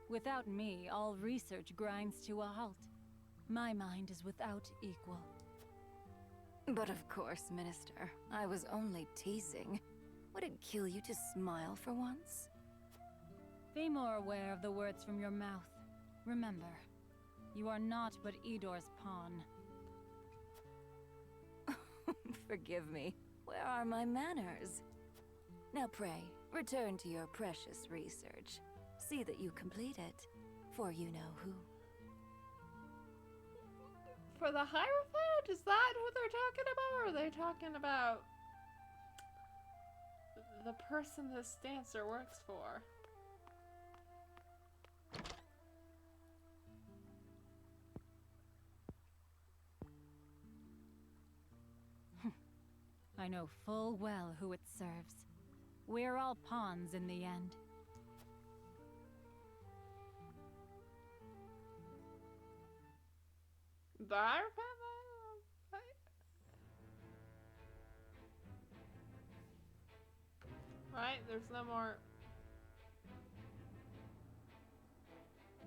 Without me, all research grinds to a halt. My mind is without equal. But of course, Minister. I was only teasing. Would it kill you to smile for once? Be more aware of the words from your mouth. Remember, you are not but Edor's pawn. Forgive me. Where are my manners? Now pray, return to your precious research. See that you complete it, for you know who. For the Hierophant? Is that who they're talking about? Or are they talking about the person this dancer works for? I know full well who it serves. We're all pawns in the end. The Hierophant? Right? There's no more.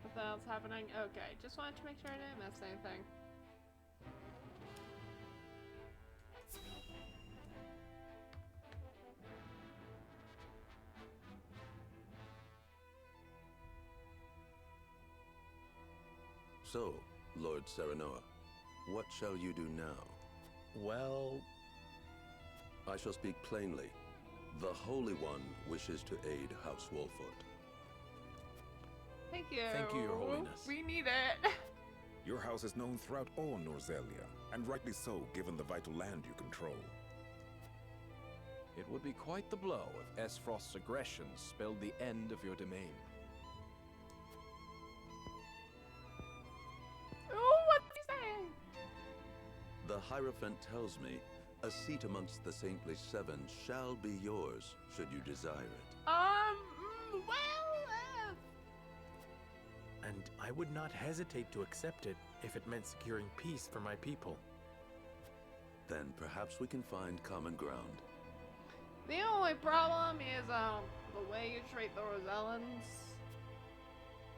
Nothing else happening? Okay, just wanted to make sure I didn't miss anything. So, Lord Serenoa, what shall you do now? Well... I shall speak plainly. The Holy One wishes to aid House Wolford. Thank you. Thank you, Your Holiness. We need it. Your house is known throughout all Norzelia, and rightly so, given the vital land you control. It would be quite the blow if Esfrost's aggressions spelled the end of your domain. Oh, what's he saying? The Hierophant tells me a seat amongst the Saintly Seven shall be yours, should you desire it. And I would not hesitate to accept it if it meant securing peace for my people. Then perhaps we can find common ground. The only problem is, the way you treat the Rosellans.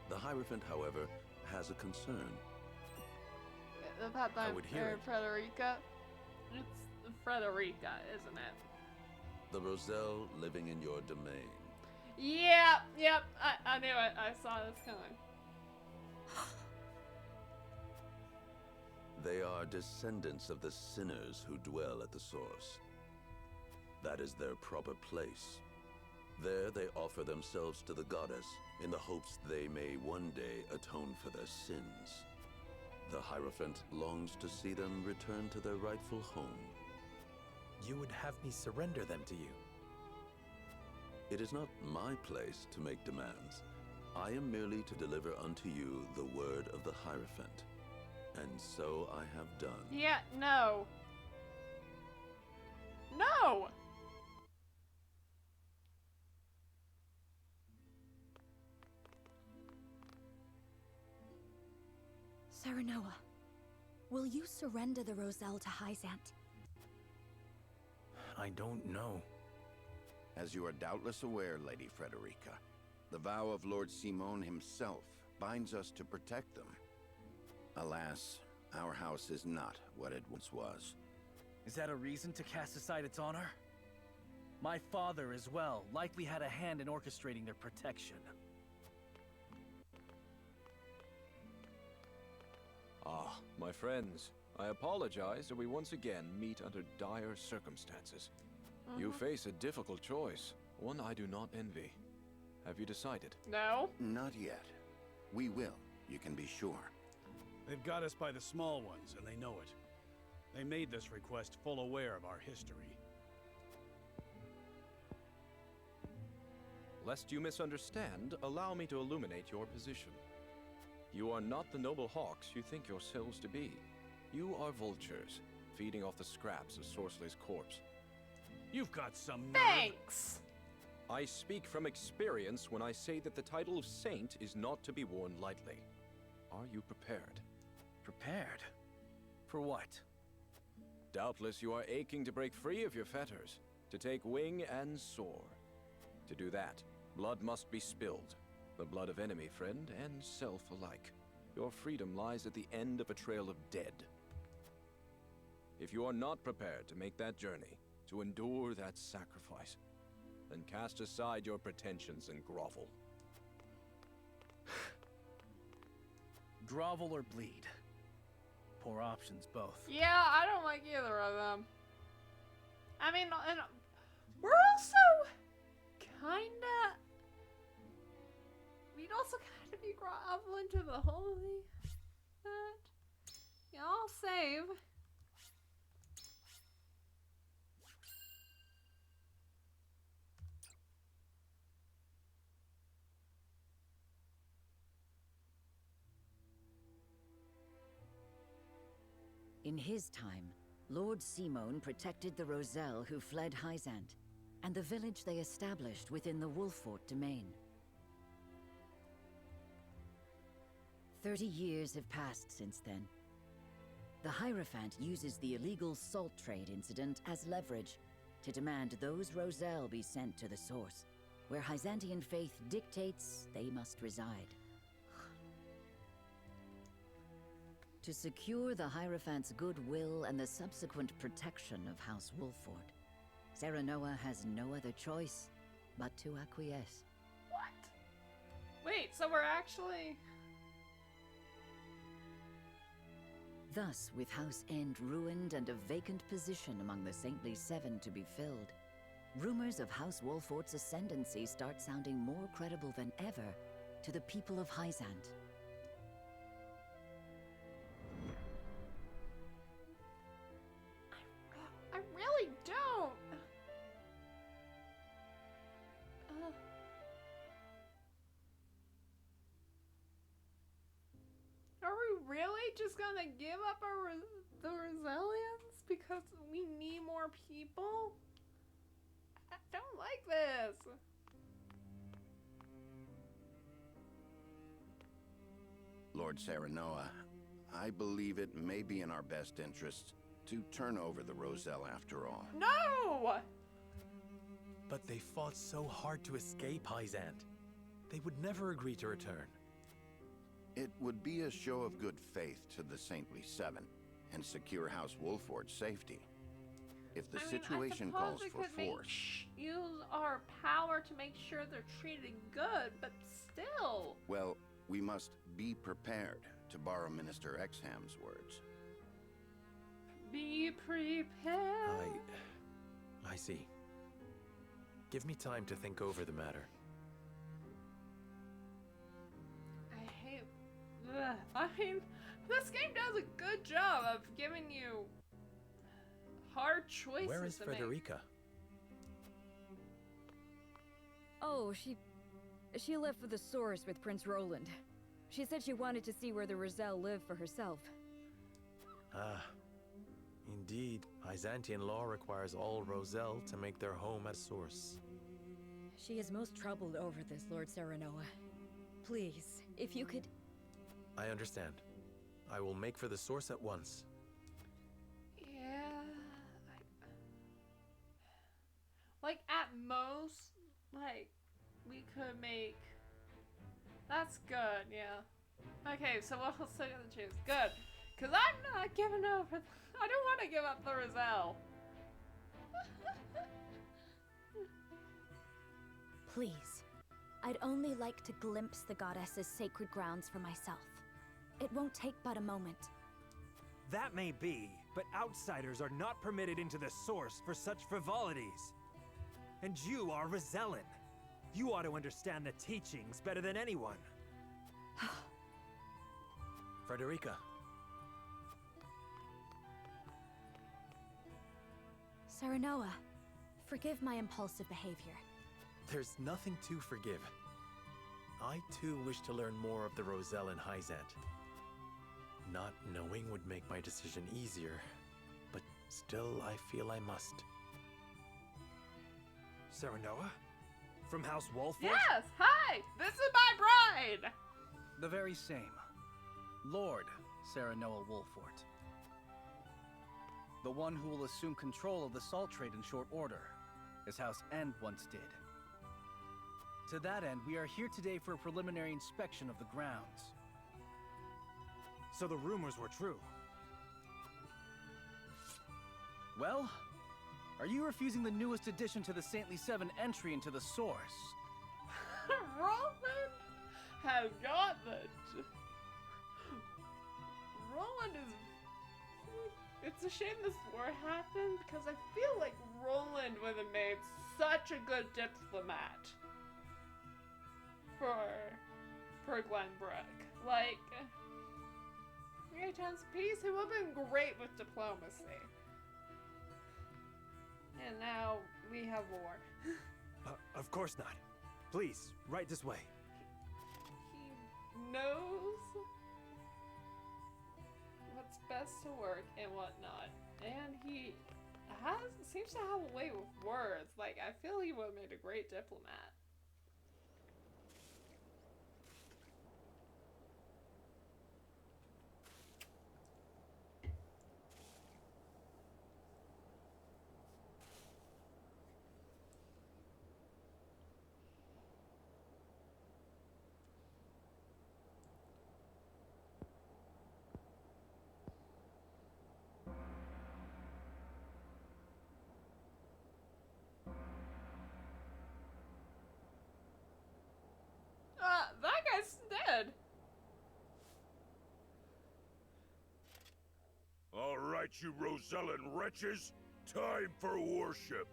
The Hierophant, however, has a concern. The fact that I would hear it. Frederica. It's Frederica, isn't it? The Roselle living in your domain. Yep, I knew it. I saw this coming. They are descendants of the sinners who dwell at the source. That is their proper place. There they offer themselves to the goddess in the hopes they may one day atone for their sins. The Hierophant longs to see them return to their rightful home. You would have me surrender them to you? It is not my place to make demands. I am merely to deliver unto you the word of the Hierophant. And so I have done. Yeah, no. No! Serenoa, will you surrender the Roselle to Hyzant? I don't know. As you are doubtless aware, Lady Frederica, the vow of Lord Simon himself binds us to protect them. Alas, our house is not what it once was. Is that a reason to cast aside its honor? My father, as well, likely had a hand in orchestrating their protection. Ah, my friends. I apologize that we once again meet under dire circumstances. You face a difficult choice, one I do not envy. Have you decided? No. Not yet. We will, you can be sure. They've got us by the small ones, and they know it. They made this request full aware of our history. Lest you misunderstand, allow me to illuminate your position. You are not the noble hawks you think yourselves to be. You are vultures, feeding off the scraps of Sorceley's corpse. You've got some nerve. Thanks! I speak from experience when I say that the title of Saint is not to be worn lightly. Are you prepared? Prepared? For what? Doubtless you are aching to break free of your fetters, to take wing and soar. To do that, blood must be spilled. The blood of enemy, friend, and self alike. Your freedom lies at the end of a trail of dead. If you are not prepared to make that journey, to endure that sacrifice, then cast aside your pretensions and grovel. Grovel or bleed? Poor options, both. Yeah, I don't like either of them. I mean, and we're also kinda... We'd also kind of be groveling to the holy. But y'all save. In his time, Lord Simon protected the Roselle who fled Hyzant, and the village they established within the Wolfort domain. 30 years have passed since then. The Hierophant uses the illegal salt trade incident as leverage to demand those Roselle be sent to the source, where Hyzantian faith dictates they must reside. To secure the Hierophant's goodwill and the subsequent protection of House Wolfort, Serenoa has no other choice but to acquiesce. What? Wait, so we're actually... Thus, with House End ruined and a vacant position among the Saintly Seven to be filled, rumors of House Wolfort's ascendancy start sounding more credible than ever to the people of Hyzant. I really don't. Are we really just gonna give up the Rosalians because we need more people? I don't like this. Lord Serenoa, I believe it may be in our best interest to turn over the Roselle after all. No! But they fought so hard to escape Hyzant. They would never agree to return. It would be a show of good faith to the Saintly Seven and secure House Wolfort's safety. If the situation calls for force... Use our power to make sure they're treated good, but still... Well, we must be prepared, to borrow Minister Exham's words. Be prepared. I see. Give me time to think over the matter. I mean, this game does a good job of giving you hard choices. Where is to make. Frederica? Oh, she left for the source with Prince Roland. She said she wanted to see where the Roselle live for herself. Ah, indeed. Hyzantian law requires all Roselle to make their home at source. She is most troubled over this, Lord Serenoa. Please, if you could... I understand. I will make for the source at once. Yeah. Like, at most, like, we could make... That's good, yeah. Okay, so we'll still get the choose. Good. Because I'm not giving up. I don't want to give up the Roselle. Please. I'd only like to glimpse the goddess's sacred grounds for myself. It won't take but a moment. That may be, but outsiders are not permitted into the source for such frivolities. And you are Roselyn. You ought to understand the teachings better than anyone. Frederica. Serenoa, forgive my impulsive behavior. There's nothing to forgive. I too wish to learn more of the Roselle and Hyzant. Not knowing would make my decision easier, but still I feel I must. Serenoa? From House Wolford? Yes! Hi! This is my bride! The very same. Lord Serenoa Wolfort. The one who will assume control of the salt trade in short order, as House End once did. To that end, we are here today for a preliminary inspection of the grounds. So the rumors were true. Well, are you refusing the newest addition to the Saintly Seven entry into the source? Roland has got it. Roland is... It's a shame this war happened, because I feel like Roland would have made such a good diplomat for Glenbrook. Like, Times peace, he would have been great with diplomacy. And now we have war. Of course not. Please, right this way. He knows what's best to work and whatnot. And he seems to have a way with words. Like, I feel he would have made a great diplomat. That guy's dead. All right, you Rosellan wretches. Time for worship.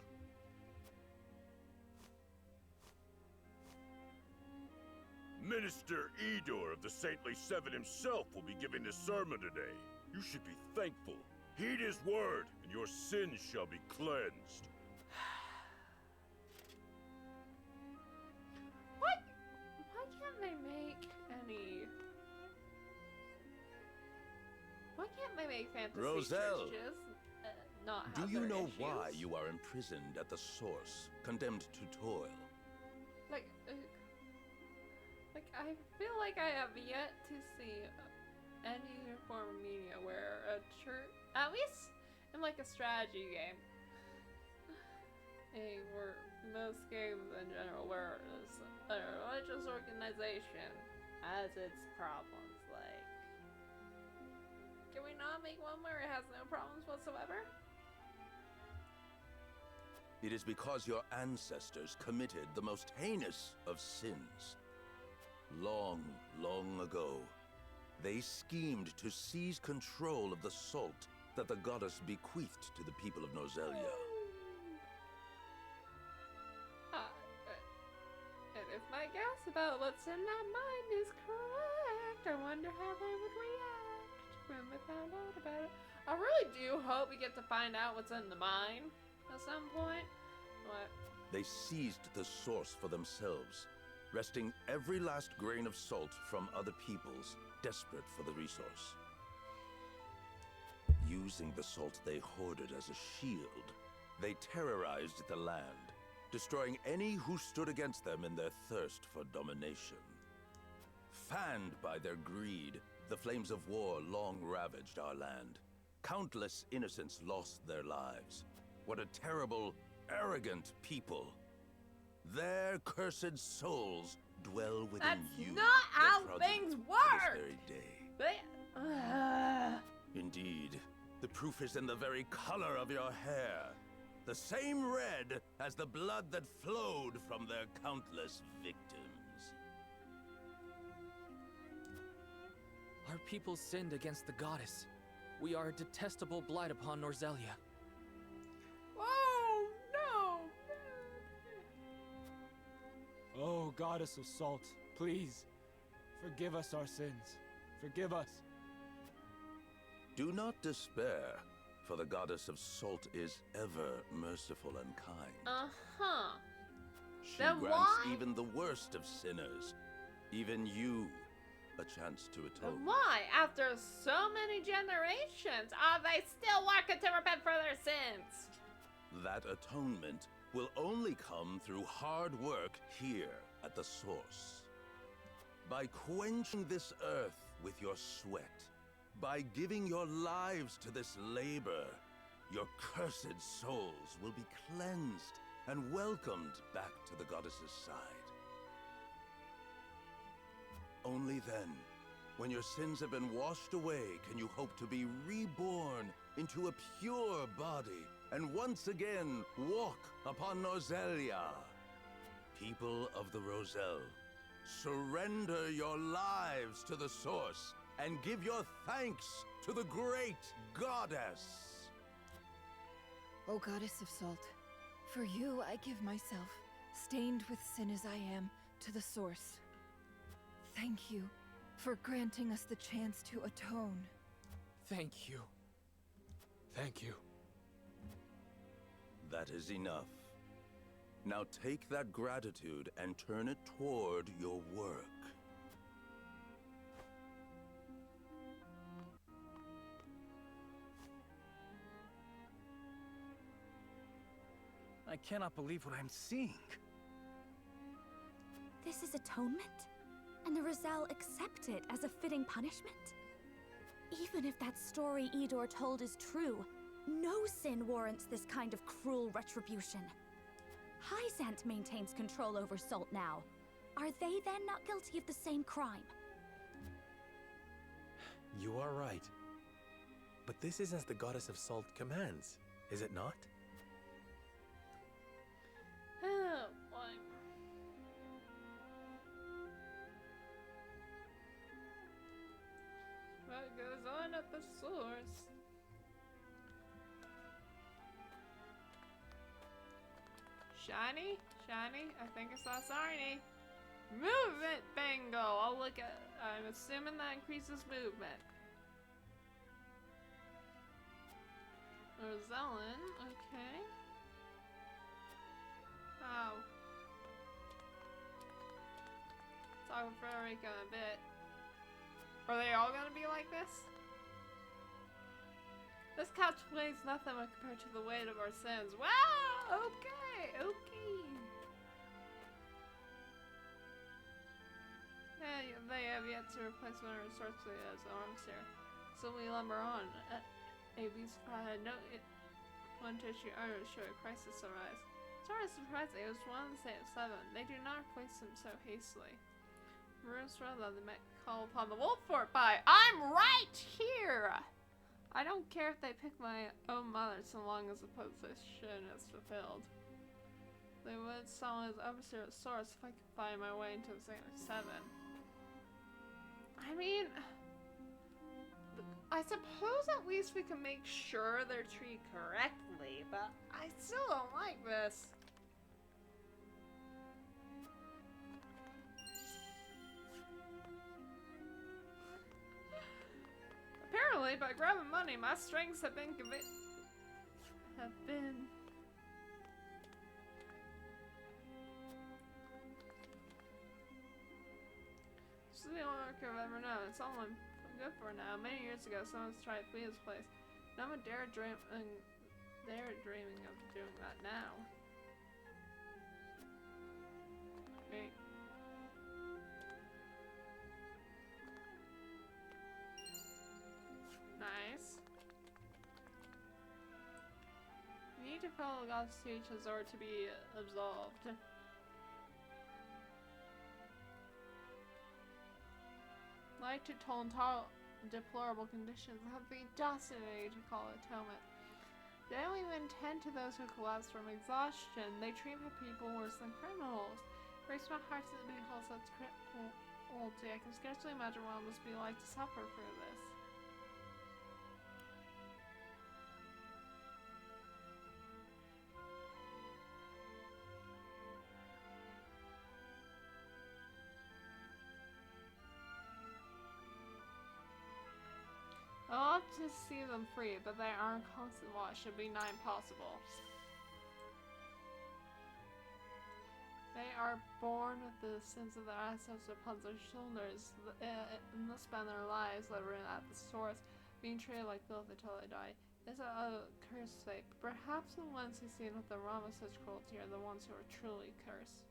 Minister Edor of the Saintly Seven himself will be giving the sermon today. You should be thankful. Heed his word, and your sins shall be cleansed. Why can't they make any... Why can't they make fantasy Roselle, churches not do have you their know issues? why you are imprisoned at the source, condemned to toil? Like, I feel like I have yet to see any form of media where a church, at least in like a strategy game, where most games in general, where a religious organization has its problems. Like, can we not make one where it has no problems whatsoever? It is because your ancestors committed the most heinous of sins. Long, long ago, they schemed to seize control of the salt that the goddess bequeathed to the people of Nozelia. And if my guess about what's in that mind is correct, I wonder how they would react when we found out about it. I really do hope we get to find out what's in the mine at some point. What? They seized the source for themselves, wresting every last grain of salt from other peoples desperate for the resource. Using the salt they hoarded as a shield, they terrorized the land, destroying any who stood against them in their thirst for domination. Fanned by their greed, the flames of war long ravaged our land. Countless innocents lost their lives. What a terrible arrogant people. Their cursed souls dwell within That's you. not how the things product work! of this very day. Indeed, the proof is in the very color of your hair. The same red as the blood that flowed from their countless victims. Our people sinned against the goddess. We are a detestable blight upon Norzelia. Oh, no! Oh, Goddess of Salt, please, forgive us our sins. Forgive us. Do not despair, for the Goddess of Salt is ever merciful and kind. Uh-huh. She Then grants why? even the worst of sinners, even you, a chance to atone. Then why, after so many generations, are they still working to repent for their sins? That atonement will only come through hard work here at the source. By quenching this earth with your sweat, by giving your lives to this labor, your cursed souls will be cleansed and welcomed back to the goddess's side. Only then, when your sins have been washed away, can you hope to be reborn into a pure body and once again walk upon Norzelia. People of the Roselle, surrender your lives to the source and give your thanks to the great goddess. O Goddess of Salt, for you I give myself, stained with sin as I am, to the source. Thank you for granting us the chance to atone. Thank you. Thank you. That is enough. Now take that gratitude and turn it toward your work. I cannot believe what I'm seeing. This is atonement? And the Roselle accept it as a fitting punishment? Even if that story Idor told is true, no sin warrants this kind of cruel retribution. Hyzant maintains control over Salt now. Are they then not guilty of the same crime? You are right. But this is as the Goddess of Salt commands, is it not? Oh, boy. What goes on at the source? Shiny? Shiny? I think I saw Sarny. Movement bingo! I'll look at. I'm assuming that increases movement. Rosellan, okay. Oh. Talk with Frederica in a bit. Are they all gonna be like this? This couch weighs nothing when compared to the weight of our sins. Wow! Okay, okay. Yeah, they have yet to replace one of our Sorcelia's arms here. So we lumber on. AB's no one tissue arrows show a crisis arise. Sorry, surprising, it was one of the same 7. They do not replace him so hastily. Maroon's Rella, the met call upon the Wolf Fort by. I'm right here! I don't care if they pick my own mother so long as the position is fulfilled. They would sell his overseer at source if I could find my way into the Sailor 7. I mean, I suppose at least we can make sure they're treated correctly, but I still don't like this. Apparently, by grabbing money, my strengths have been This is the only work I've ever known. It's all I'm good for now. Many years ago, someone's tried to flee this place. No one dare dreaming of doing that now. Wait. Nice. Need to follow God's teachings or to be absolved. Like to toll deplorable conditions have the audacity to call atonement. They don't even tend to those who collapse from exhaustion. They treat people worse than criminals. Breaks my heart to behold such cruelty. I can scarcely imagine what it must be like to suffer for this. I love to see them free, but they are in constant watch. Should be nigh impossible. They are born with the sins of their ancestors upon their shoulders, and thus spend their lives living at the source, being treated like filth until they die. It's a cursed fate. Perhaps the ones who see with the realm of such cruelty are the ones who are truly cursed.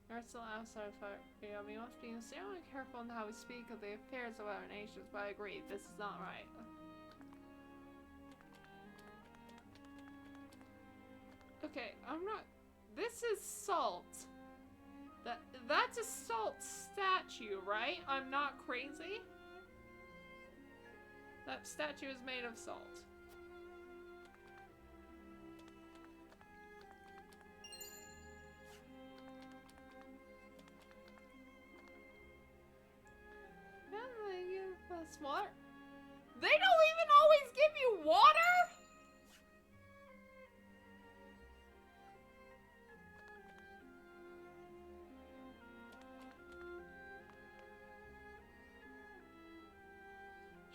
There are still outside of you. We must be extremely careful in how we speak of the affairs of other nations, but I agree, this is not right. Okay, I'm not... This is salt. That's a salt statue, right? I'm not crazy? That statue is made of salt. Smart. They don't even always give you water?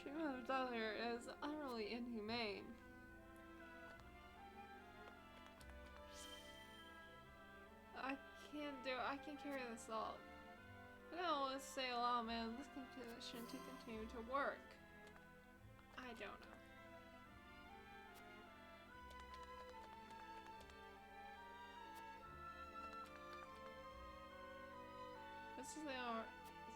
Treatment of death here is utterly inhumane. I can't carry this all. I don't want to say allow man in this condition to continue to work. I don't know. This is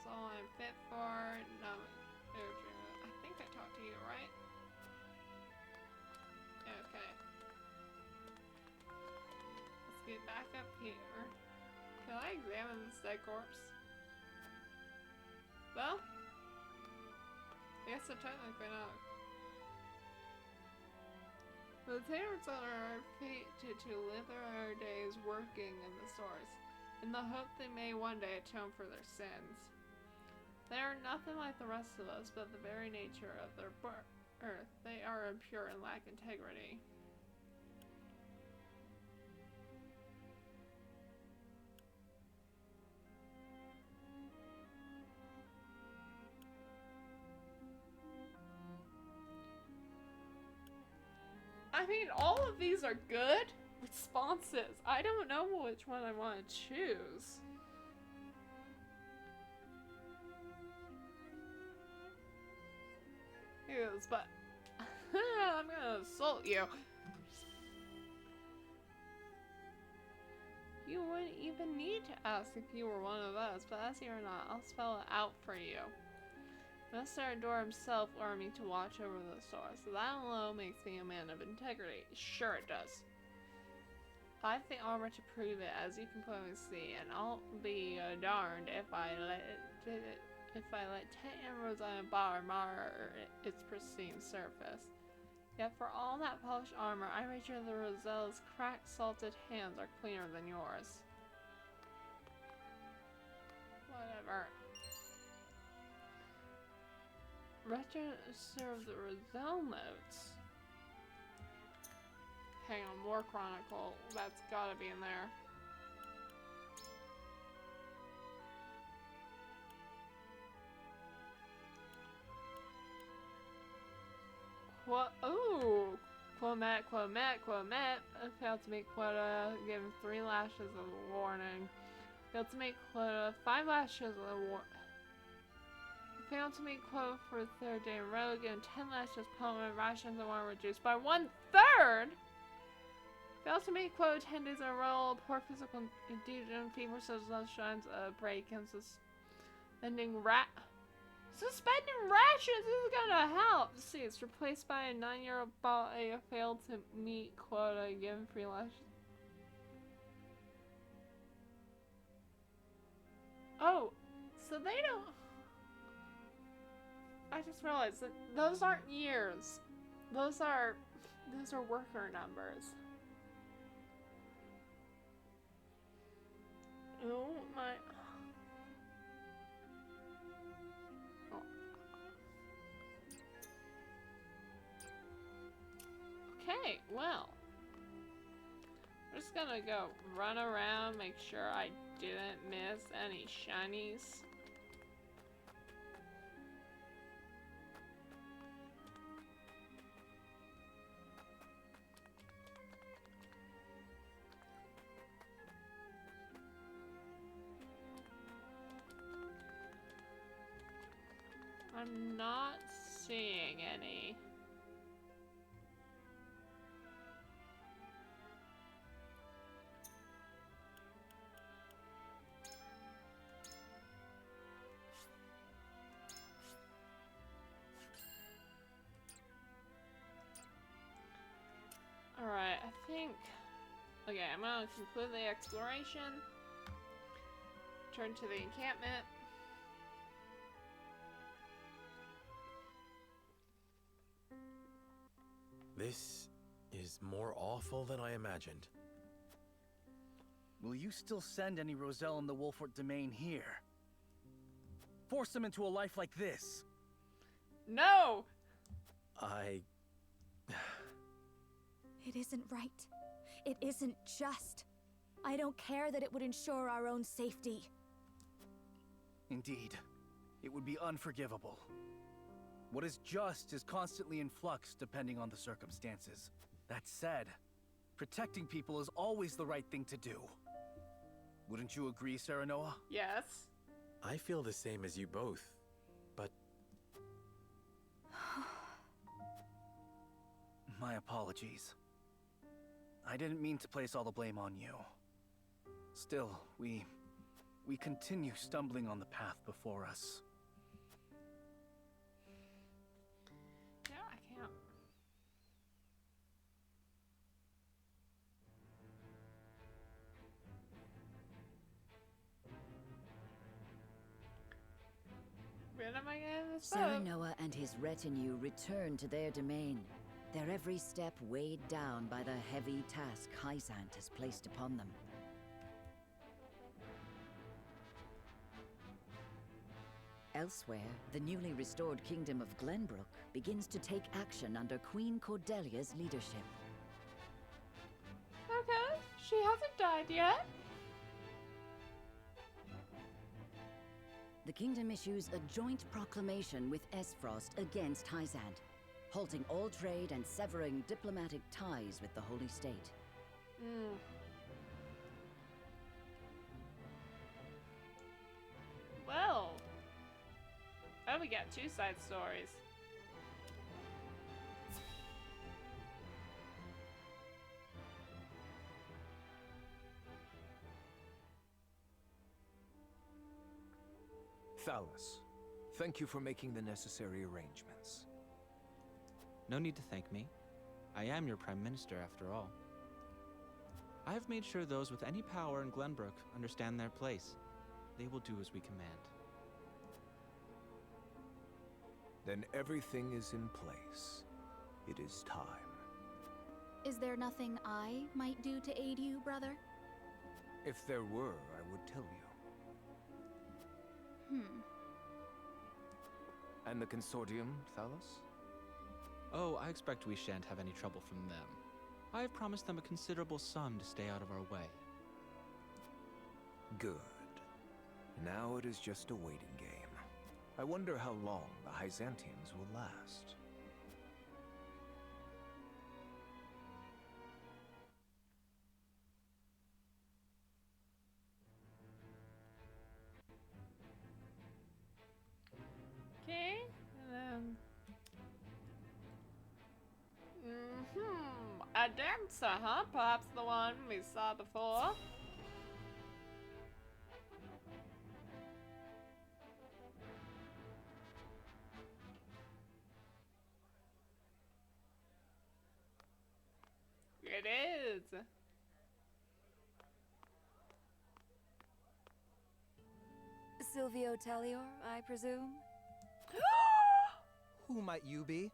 all I'm fit for. No, I think I talked to you, right? Okay. Let's get back up here. Can I examine this dead corpse? Well, I guess I'm technically not. The Taylors are fated to live their days working in the source, in the hope they may one day atone for their sins. They are nothing like the rest of us, but the very nature of their birth. They are impure and lack integrity. I mean, all of these are good responses. I don't know which one I want to choose. Yes, but I'm gonna assault you. You wouldn't even need to ask if you were one of us, but as you're not, I'll spell it out for you. Mr. Ador himself ordered me to watch over the source, so that alone makes me a man of integrity. Sure it does. I have the armor to prove it, as you can clearly see, and I'll be darned if I let Tate and Rosanna mar its pristine surface. Yet for all that polished armor, I wager the Roselle's cracked, salted hands are cleaner than yours. Whatever. Register of the Roselle notes. Hang on, War Chronicle. That's gotta be in there. Ooh! Clomet. I failed to make quota. Given 3 lashes of warning. Failed to make quota. 5 lashes of warning. Failed to meet quota for the 3rd day in a row, given 10 lashes punishment, rations of water reduced by 1/3! Failed to meet quota 10 days in a row, poor physical condition, fever, such as shines, break, and suspending rat. Suspended rations is gonna help. See, it's replaced by a 9-year-old boy who failed to meet quota given free lunch. Oh, so they don't. I just realized that those aren't years. Those are worker numbers. Oh my. Oh. Okay, well. I'm just gonna go run around, make sure I didn't miss any shinies. I'm not seeing any. Alright, I think... Okay, I'm gonna conclude the exploration. Turn to the encampment. This is more awful than I imagined. Will you still send any Roselle in the Wolfort domain here? Force them into a life like this? No! It isn't right. It isn't just. I don't care that it would ensure our own safety. Indeed. It would be unforgivable. What is just is constantly in flux depending on the circumstances. That said, protecting people is always the right thing to do. Wouldn't you agree, Serenoa? Yes. I feel the same as you both, but... My apologies. I didn't mean to place all the blame on you. Still, we continue stumbling on the path before us. Yeah, I can't. When am I getting this boat? Serenoa and his retinue return to their domain, their every step weighed down by the heavy task Hyzant has placed upon them. Elsewhere, the newly restored kingdom of Glenbrook begins to take action under Queen Cordelia's leadership. Okay, she hasn't died yet. The kingdom issues a joint proclamation with Esfrost against Hyzant, halting all trade and severing diplomatic ties with the Holy State. Well, oh, we got two side stories. Thalos, thank you for making the necessary arrangements. No need to thank me. I am your Prime Minister, after all. I have made sure those with any power in Glenbrook understand their place. They will do as we command. Then everything is in place. It is time. Is there nothing I might do to aid you, brother? If there were, I would tell you. And the consortium, Thalos? Oh, I expect we shan't have any trouble from them. I have promised them a considerable sum to stay out of our way. Good. Now it is just a waiting game. I wonder how long the Hyzantians will last. Okay, and then... A dancer, huh? Perhaps the one we saw before? It is. Silvio Tellior, I presume? Who might you be?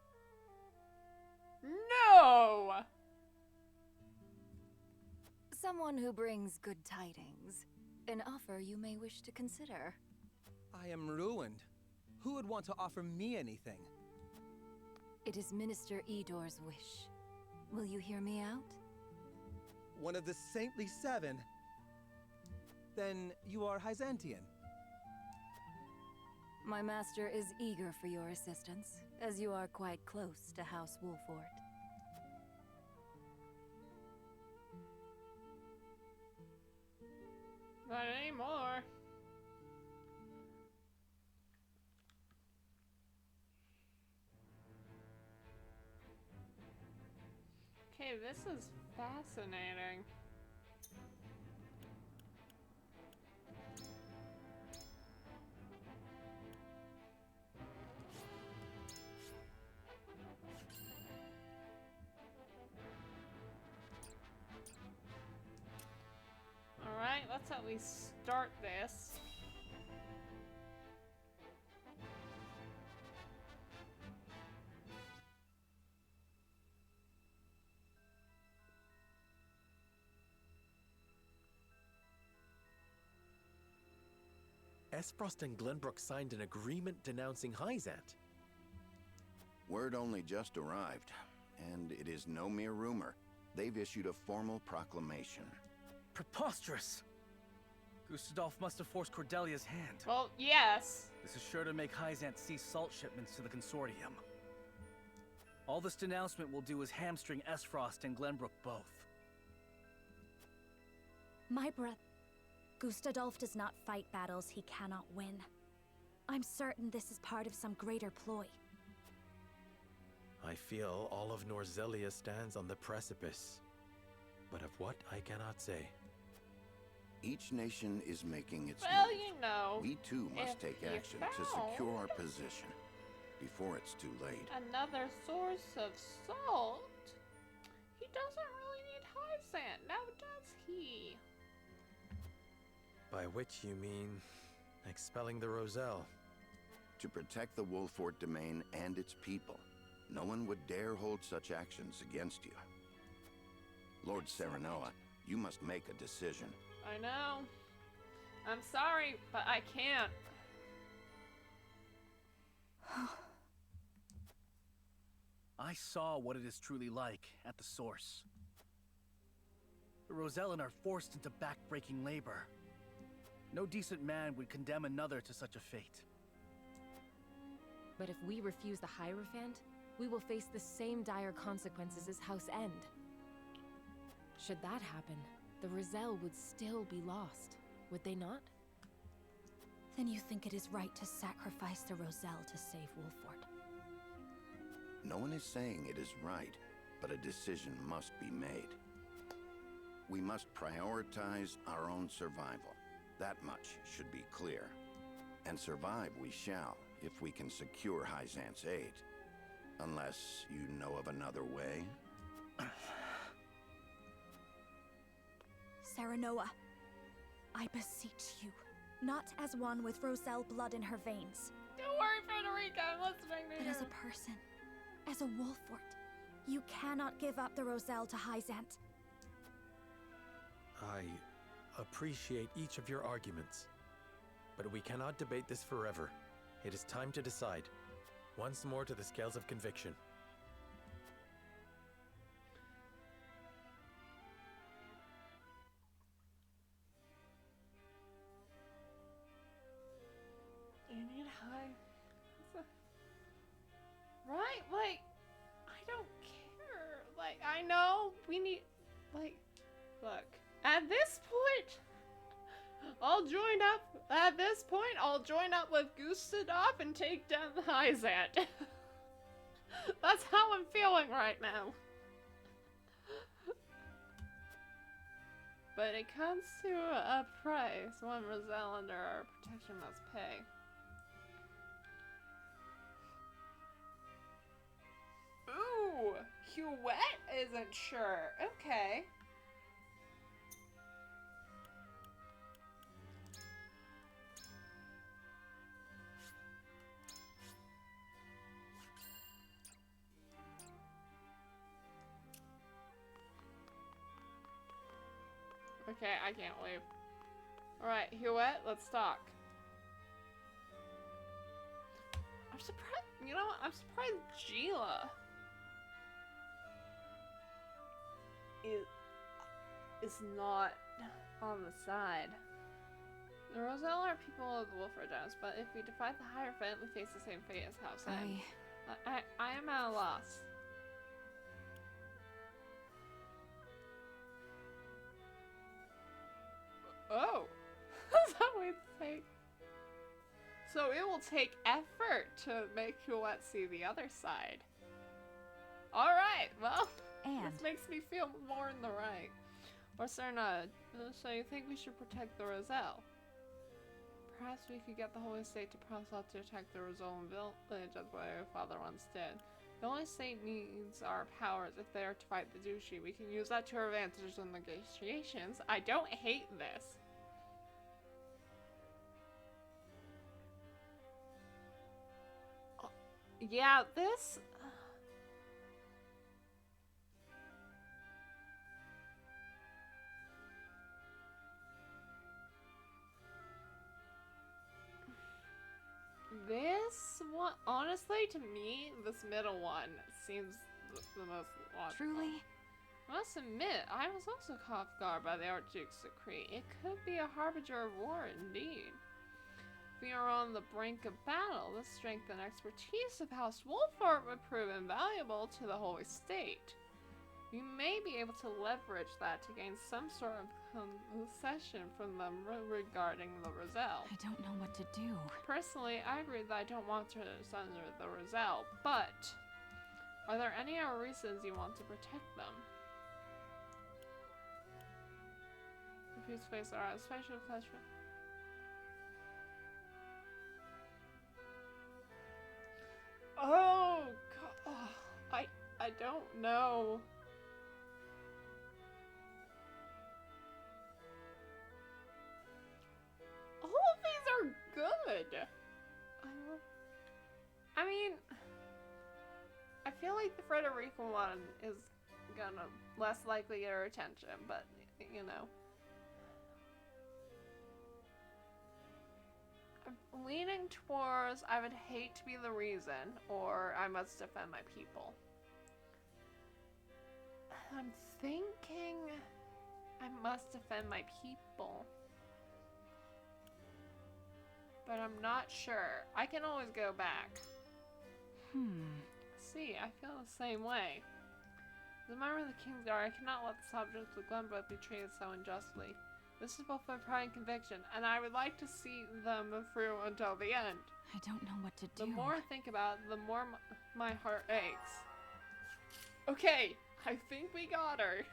No! Someone who brings good tidings. An offer you may wish to consider. I am ruined. Who would want to offer me anything? It is Minister Edor's wish. Will you hear me out? One of the Saintly Seven? Then you are Hyzantian. My master is eager for your assistance, as you are quite close to House Wolfort. Not anymore. Okay, this is fascinating. Alright, let's at least start this. Esfrost and Glenbrook signed an agreement denouncing Hyzant. Word only just arrived, and it is no mere rumor. They've issued a formal proclamation. Preposterous! Gustadolf must have forced Cordelia's hand. Well, yes. This is sure to make Hyzant cease salt shipments to the Consortium. All this denouncement will do is hamstring Esfrost and Glenbrook both. My brother, Gustadolf does not fight battles he cannot win. I'm certain this is part of some greater ploy. I feel all of Norzelia stands on the precipice. But of what, I cannot say. Each nation is making its Well, move. you know, We too must if take you action to secure our position before it's too late. Another source of salt? He doesn't really need Hyzant, now does he? By which you mean expelling the Roselle. To protect the Wolfort domain and its people, no one would dare hold such actions against you. Lord Serenoa, you must make a decision. I know. I'm sorry, but I can't. I saw what it is truly like at the source. The Rosellan are forced into back-breaking labor. No decent man would condemn another to such a fate. But if we refuse the Hierophant, we will face the same dire consequences as House End. Should that happen, the Roselle would still be lost, would they not? Then you think it is right to sacrifice the Roselle to save Wolfort? No one is saying it is right, but a decision must be made. We must prioritize our own survival. That much should be clear. And survive we shall, if we can secure Hyzant's aid. Unless you know of another way. Serenoa, I beseech you, not as one with Roselle blood in her veins, Don't worry, Frederica, I'm listening to but you. as a person, as a Wolfort. You cannot give up the Roselle to Hyzant. I appreciate each of your arguments, but we cannot debate this forever. It is time to decide. Once more to the scales of conviction. You need high. Right? Like, I don't care. Like, I know we need. Like, look. At this point, I'll join up. At this point, I'll join up with Gustadolf and take down the Hyzant. That's how I'm feeling right now. But it comes to a price one Roselle under our protection must pay. Ooh, Huette isn't sure. Okay. Okay, I can't leave. Alright, Huette, let's talk. I'm surprised, you know what? I'm surprised Gila is not on the side. The Roselle are people of the Wolford House, but if we defy the Hierophant, we face the same fate as House End. I am at a loss. Oh, that's how we think. So it will take effort to make Huette see the other side. Alright, well, this makes me feel more in the right. Or Cerna, so you think we should protect the Roselle? Perhaps we could get the Holy State to promise us to attack the Rosellan village as my father once did. The Holy State needs our powers if they are to fight the Duchy. We can use that to our advantage in negotiations. I don't hate this. Yeah, this... This one, honestly, to me, this middle one seems the most logical. Truly? I must admit, I was also caught off guard by the Archduke's decree. It could be a harbinger of war, indeed. If we are on the brink of battle, the strength and expertise of House Wolford would prove invaluable to the Holy State. You may be able to leverage that to gain some sort of concession from them regarding the Roselle. I don't know what to do. Personally, I agree that I don't want to surrender the Roselle, but are there any other reasons you want to protect them? Confused face are special pleasure. Oh God, I don't know. All of these are good. I mean, I feel like the Frederica one is gonna less likely get our attention, but you know. I'm leaning towards I would hate to be the reason, or I must defend my people. I'm thinking I must defend my people. But I'm not sure. I can always go back. See, I feel the same way. As a member of the Kingsguard, I cannot let the subjects of Glenbrook be treated so unjustly. This is both my pride and conviction, and I would like to see them through until the end. I don't know what to do. The more I think about it, the more my heart aches. Okay, I think we got her.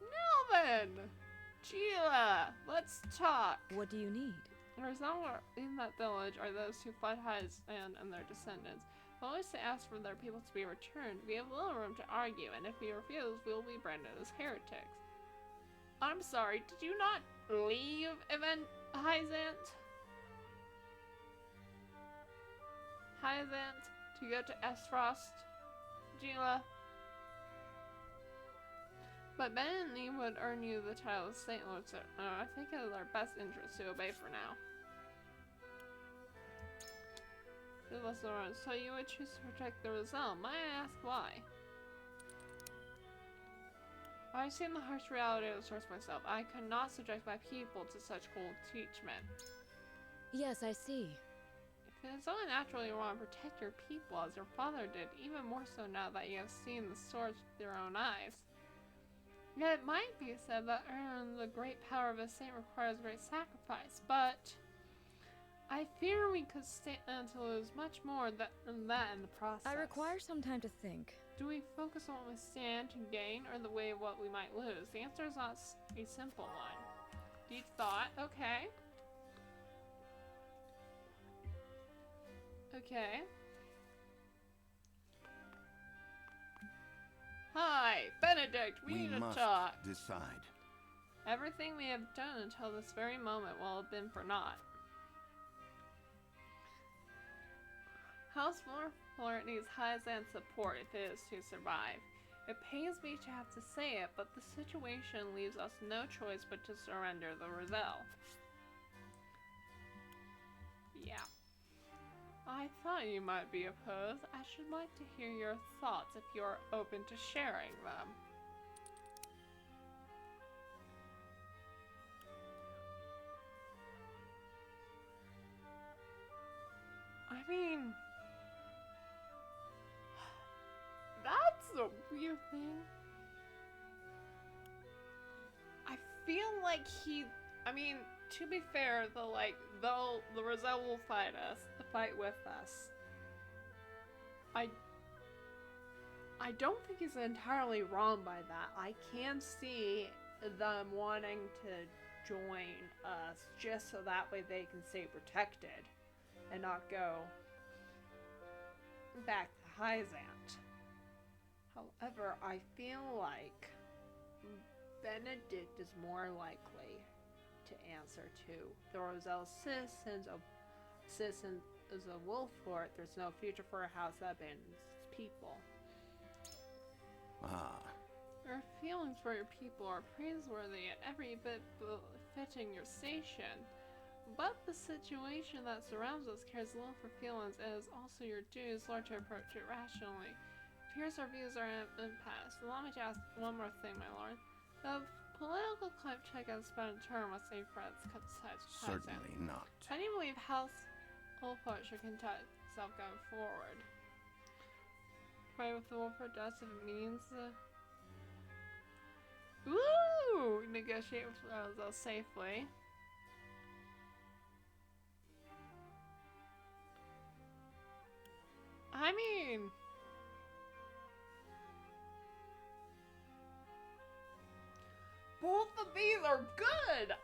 Now then, Gila, let's talk. What do you need? Somewhere in that village are those who fled Hyzant and their descendants. If always to ask for their people to be returned, we have little room to argue, and if we refuse, we will be branded as heretics. I'm sorry, did you not leave Hyzant? Hyzant to go to Esfrost, Gila? But Ben and Lee would earn you the title of Saint Lord, so I think it is our best interest to obey for now. So you would choose to protect the Roselle. May I ask why? I've seen the harsh reality of the source myself. I could not subject my people to such cruel treatment. Yes, I see. If it is only natural you want to protect your people as your father did, even more so now that you have seen the source with your own eyes. Yet it might be said that earning the great power of a saint requires great sacrifice, but I fear we could stand to lose much more than that in the process. I require some time to think. Do we focus on what we stand to gain or the way of what we might lose? The answer is not a simple one. Deep thought, okay. Hi, Benedict, we need to must talk. decide. Everything we have done until this very moment will have been for naught. House Warfort needs Hyzan's support if it is to survive. It pains me to have to say it, but the situation leaves us no choice but to surrender the Roselle. Yeah. I thought you might be opposed. I should like to hear your thoughts if you're open to sharing them. I mean, that's a weird thing. I feel like I mean, to be fair, the Roselle will fight with us. I don't think he's entirely wrong by that. I can see them wanting to join us just so that way they can stay protected and not go back to Hyzant. However, I feel like Benedict is more likely to answer to the Roselle citizens is a Wolfort. There's no future for a house that abandons its people. Your feelings for your people are praiseworthy and every bit befitting your station. But the situation that surrounds us cares little for feelings, and it is also your duty as Lord to approach it rationally. Here's our views are at impasse. Allow me to ask one more thing, my lord. The political climate check has been a term with safe friends cut sides with Certainly not. How do you believe House Wolfort should conduct itself going forward? Pray with the Wolfort does if it means negotiate with Roselle safely. I mean, both of these are good.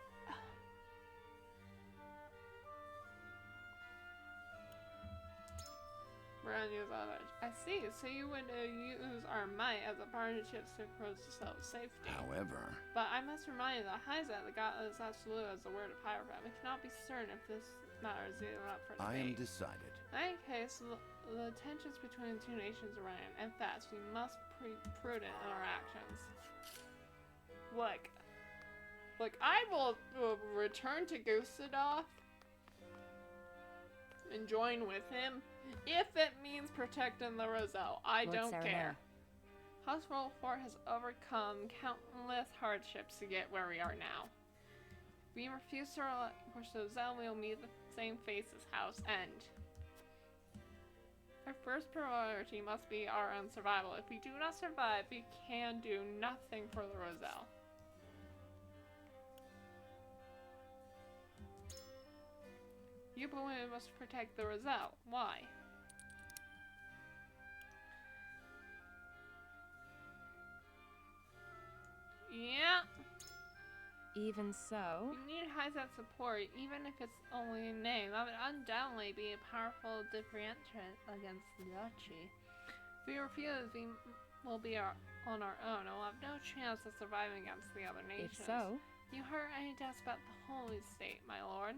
I see. So you would use our might as a partnership to approach self-safety. However, but I must remind you that Hyzant, the god is absolute as the word of Hierophant. We cannot be certain if this matter is even up for debate. I am decided. In any case, the tensions between the two nations are running, and fast. We must be prudent in our actions. Look, I will return to Gustadoff and join with him if it means protecting the Roselle. I don't care. House Wolfort has overcome countless hardships to get where we are now. If we refuse to push the Roselle, we will meet the same fate as House End. Our first priority must be our own survival. If we do not survive, we can do nothing for the Roselle. You believe we must protect the Roselle. Why? Yeah. Even so, you need Hyzant's support, even if it's only in name. That would undoubtedly be a powerful differentiator against the duchy. If we refuse, we will be on our own and will have no chance of surviving against the other nations. If so, you heard any doubts about the Holy State, my lord?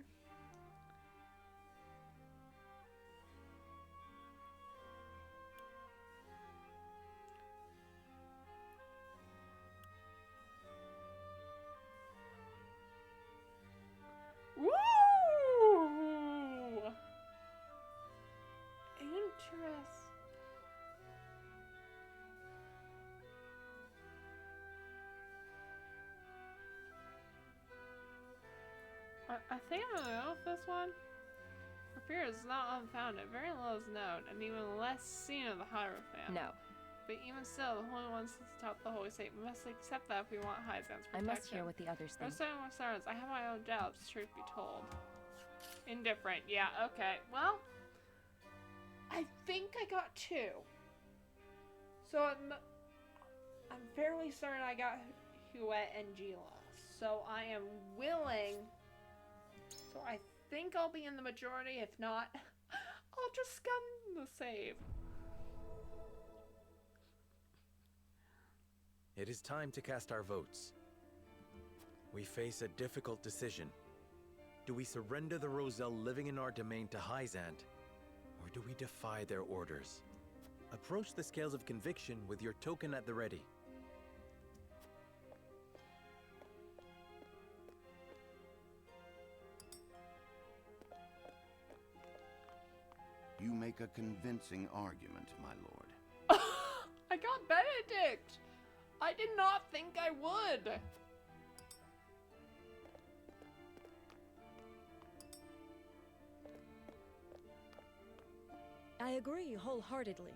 Woo! Interest. I think I'm gonna go with this one. Her fear is not unfounded. Very little is known, and even less seen of the Hierophant. No. But even still, the Holy Ones top the Holy State. We must accept that if we want Hyzant's protection. I must hear what the others think. I have my own doubts, truth be told. Indifferent. Yeah, okay. Well, I think I got 2. So I'm fairly certain I got Huette and Gila. So I am willing. So I think I'll be in the majority. If not, I'll just scum the save. It is time to cast our votes. We face a difficult decision. Do we surrender the Roselle living in our domain to Hyzant, or do we defy their orders? Approach the scales of conviction with your token at the ready. You make a convincing argument, my lord. I got Benedict! I did not think I would! I agree wholeheartedly.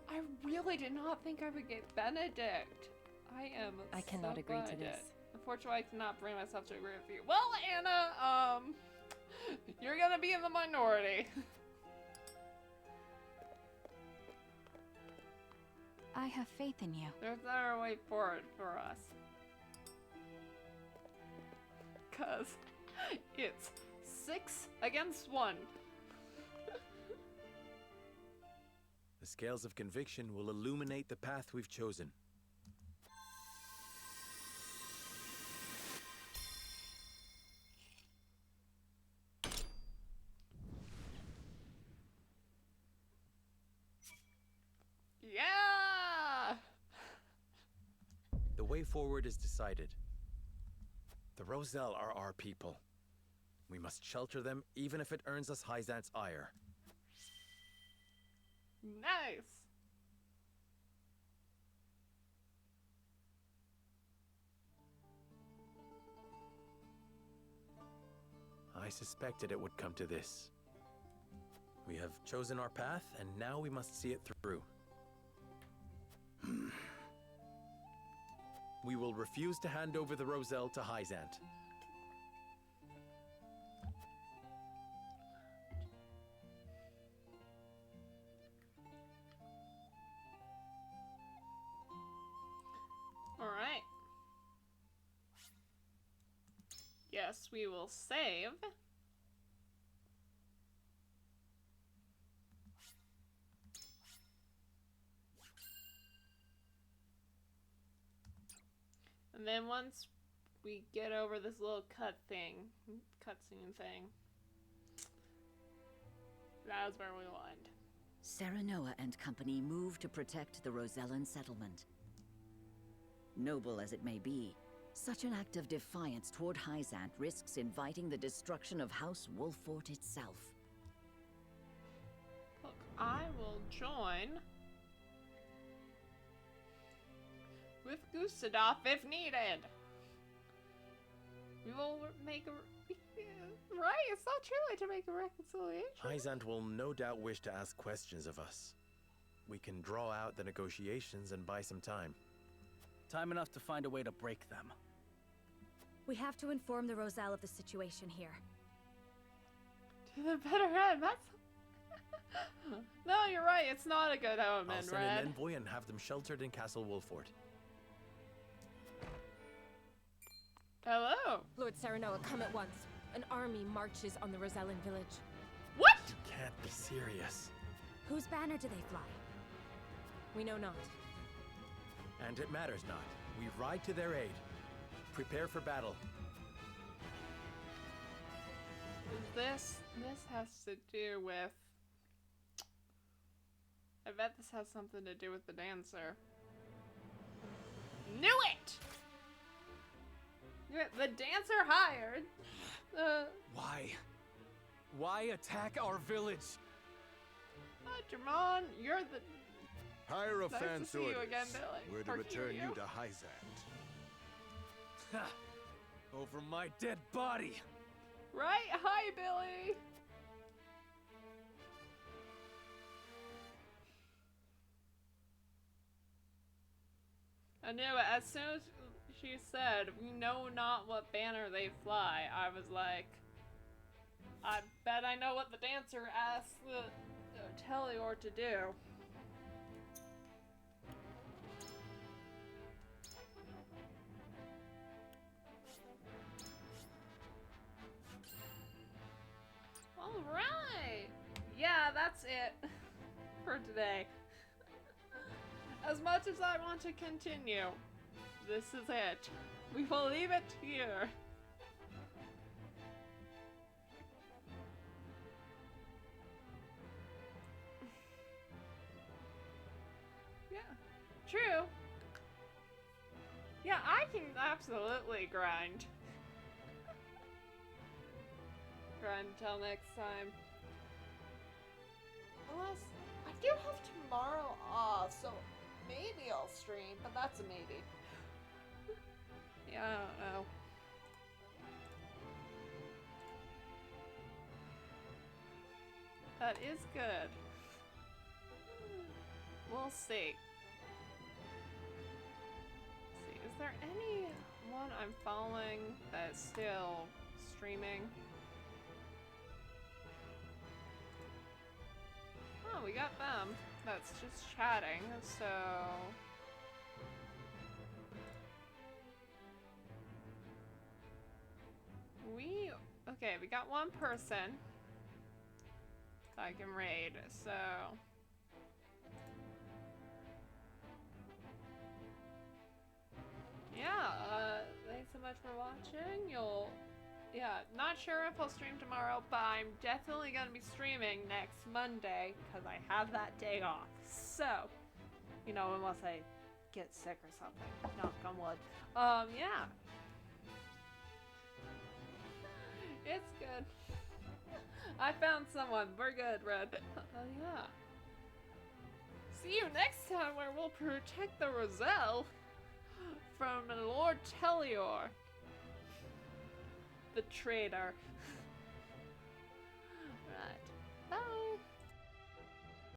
I really did not think I would get Benedict. I cannot agree to this. Unfortunately, I cannot bring myself to agree with you. Well, Anna, you're gonna be in the minority. I have faith in you. There's never a way forward for us. Cause it's 6 against 1. The scales of conviction will illuminate the path we've chosen. Yeah! The way forward is decided. The Roselle are our people. We must shelter them, even if it earns us Hyzant's ire. Nice! I suspected it would come to this. We have chosen our path, and now we must see it through. We will refuse to hand over the Roselle to Hyzant. Alright. Yes, we will save. And then once we get over this little cutscene thing, that's where we will end. Serenoa and company move to protect the Rosellan settlement. Noble as it may be, such an act of defiance toward Hyzant risks inviting the destruction of House Wolfort itself. Look, I will join with Gustadolf if needed. We will make a... Right, it's not too late to make a reconciliation. Hyzant will no doubt wish to ask questions of us. We can draw out the negotiations and buy some time. Time enough to find a way to break them. We have to inform the Roselle of the situation here. To the better end, that's... No, you're right, it's not a good omen, I'll send Red. an envoy and have them sheltered in Castle Wolfort. Hello? Lord Serenoa, come at once. An army marches on the Rosellan village. What? You can't be serious. Whose banner do they fly? We know not. And it matters not. We ride to their aid. Prepare for battle. This has to do with... I bet this has something to do with the dancer. Knew it! The dancer hired. Why? Why attack our village? Jermon, you're the... Hierophant's Nice to see you orders again, Billy. were to Or return Kiryu. you to Hyzant. Ha! Over my dead body! Right? Hi, Billy! I knew it. As soon as she said, we know not what banner they fly, I was like, I bet I know what the dancer asked the Teleor to do. Alright! Yeah, that's it for today. As much as I want to continue, this is it. We will leave it here. Yeah, true. Yeah, I can absolutely grind. Grind until next time. Unless, I do have tomorrow off, so maybe I'll stream, but that's a maybe. Yeah, I don't know. That is good. We'll see. Let's see, is there anyone I'm following that's still streaming? Oh, we got them. That's just chatting, so... Okay, we got one person that I can raid, so... Yeah, thanks so much for watching. Yeah, not sure if I'll stream tomorrow, but I'm definitely gonna be streaming next Monday, because I have that day off. So, you know, unless I get sick or something. Knock on wood. Yeah. It's good. I found someone. We're good, Red. Yeah. See you next time where we'll protect the Roselle from Lord Telior. The traitor.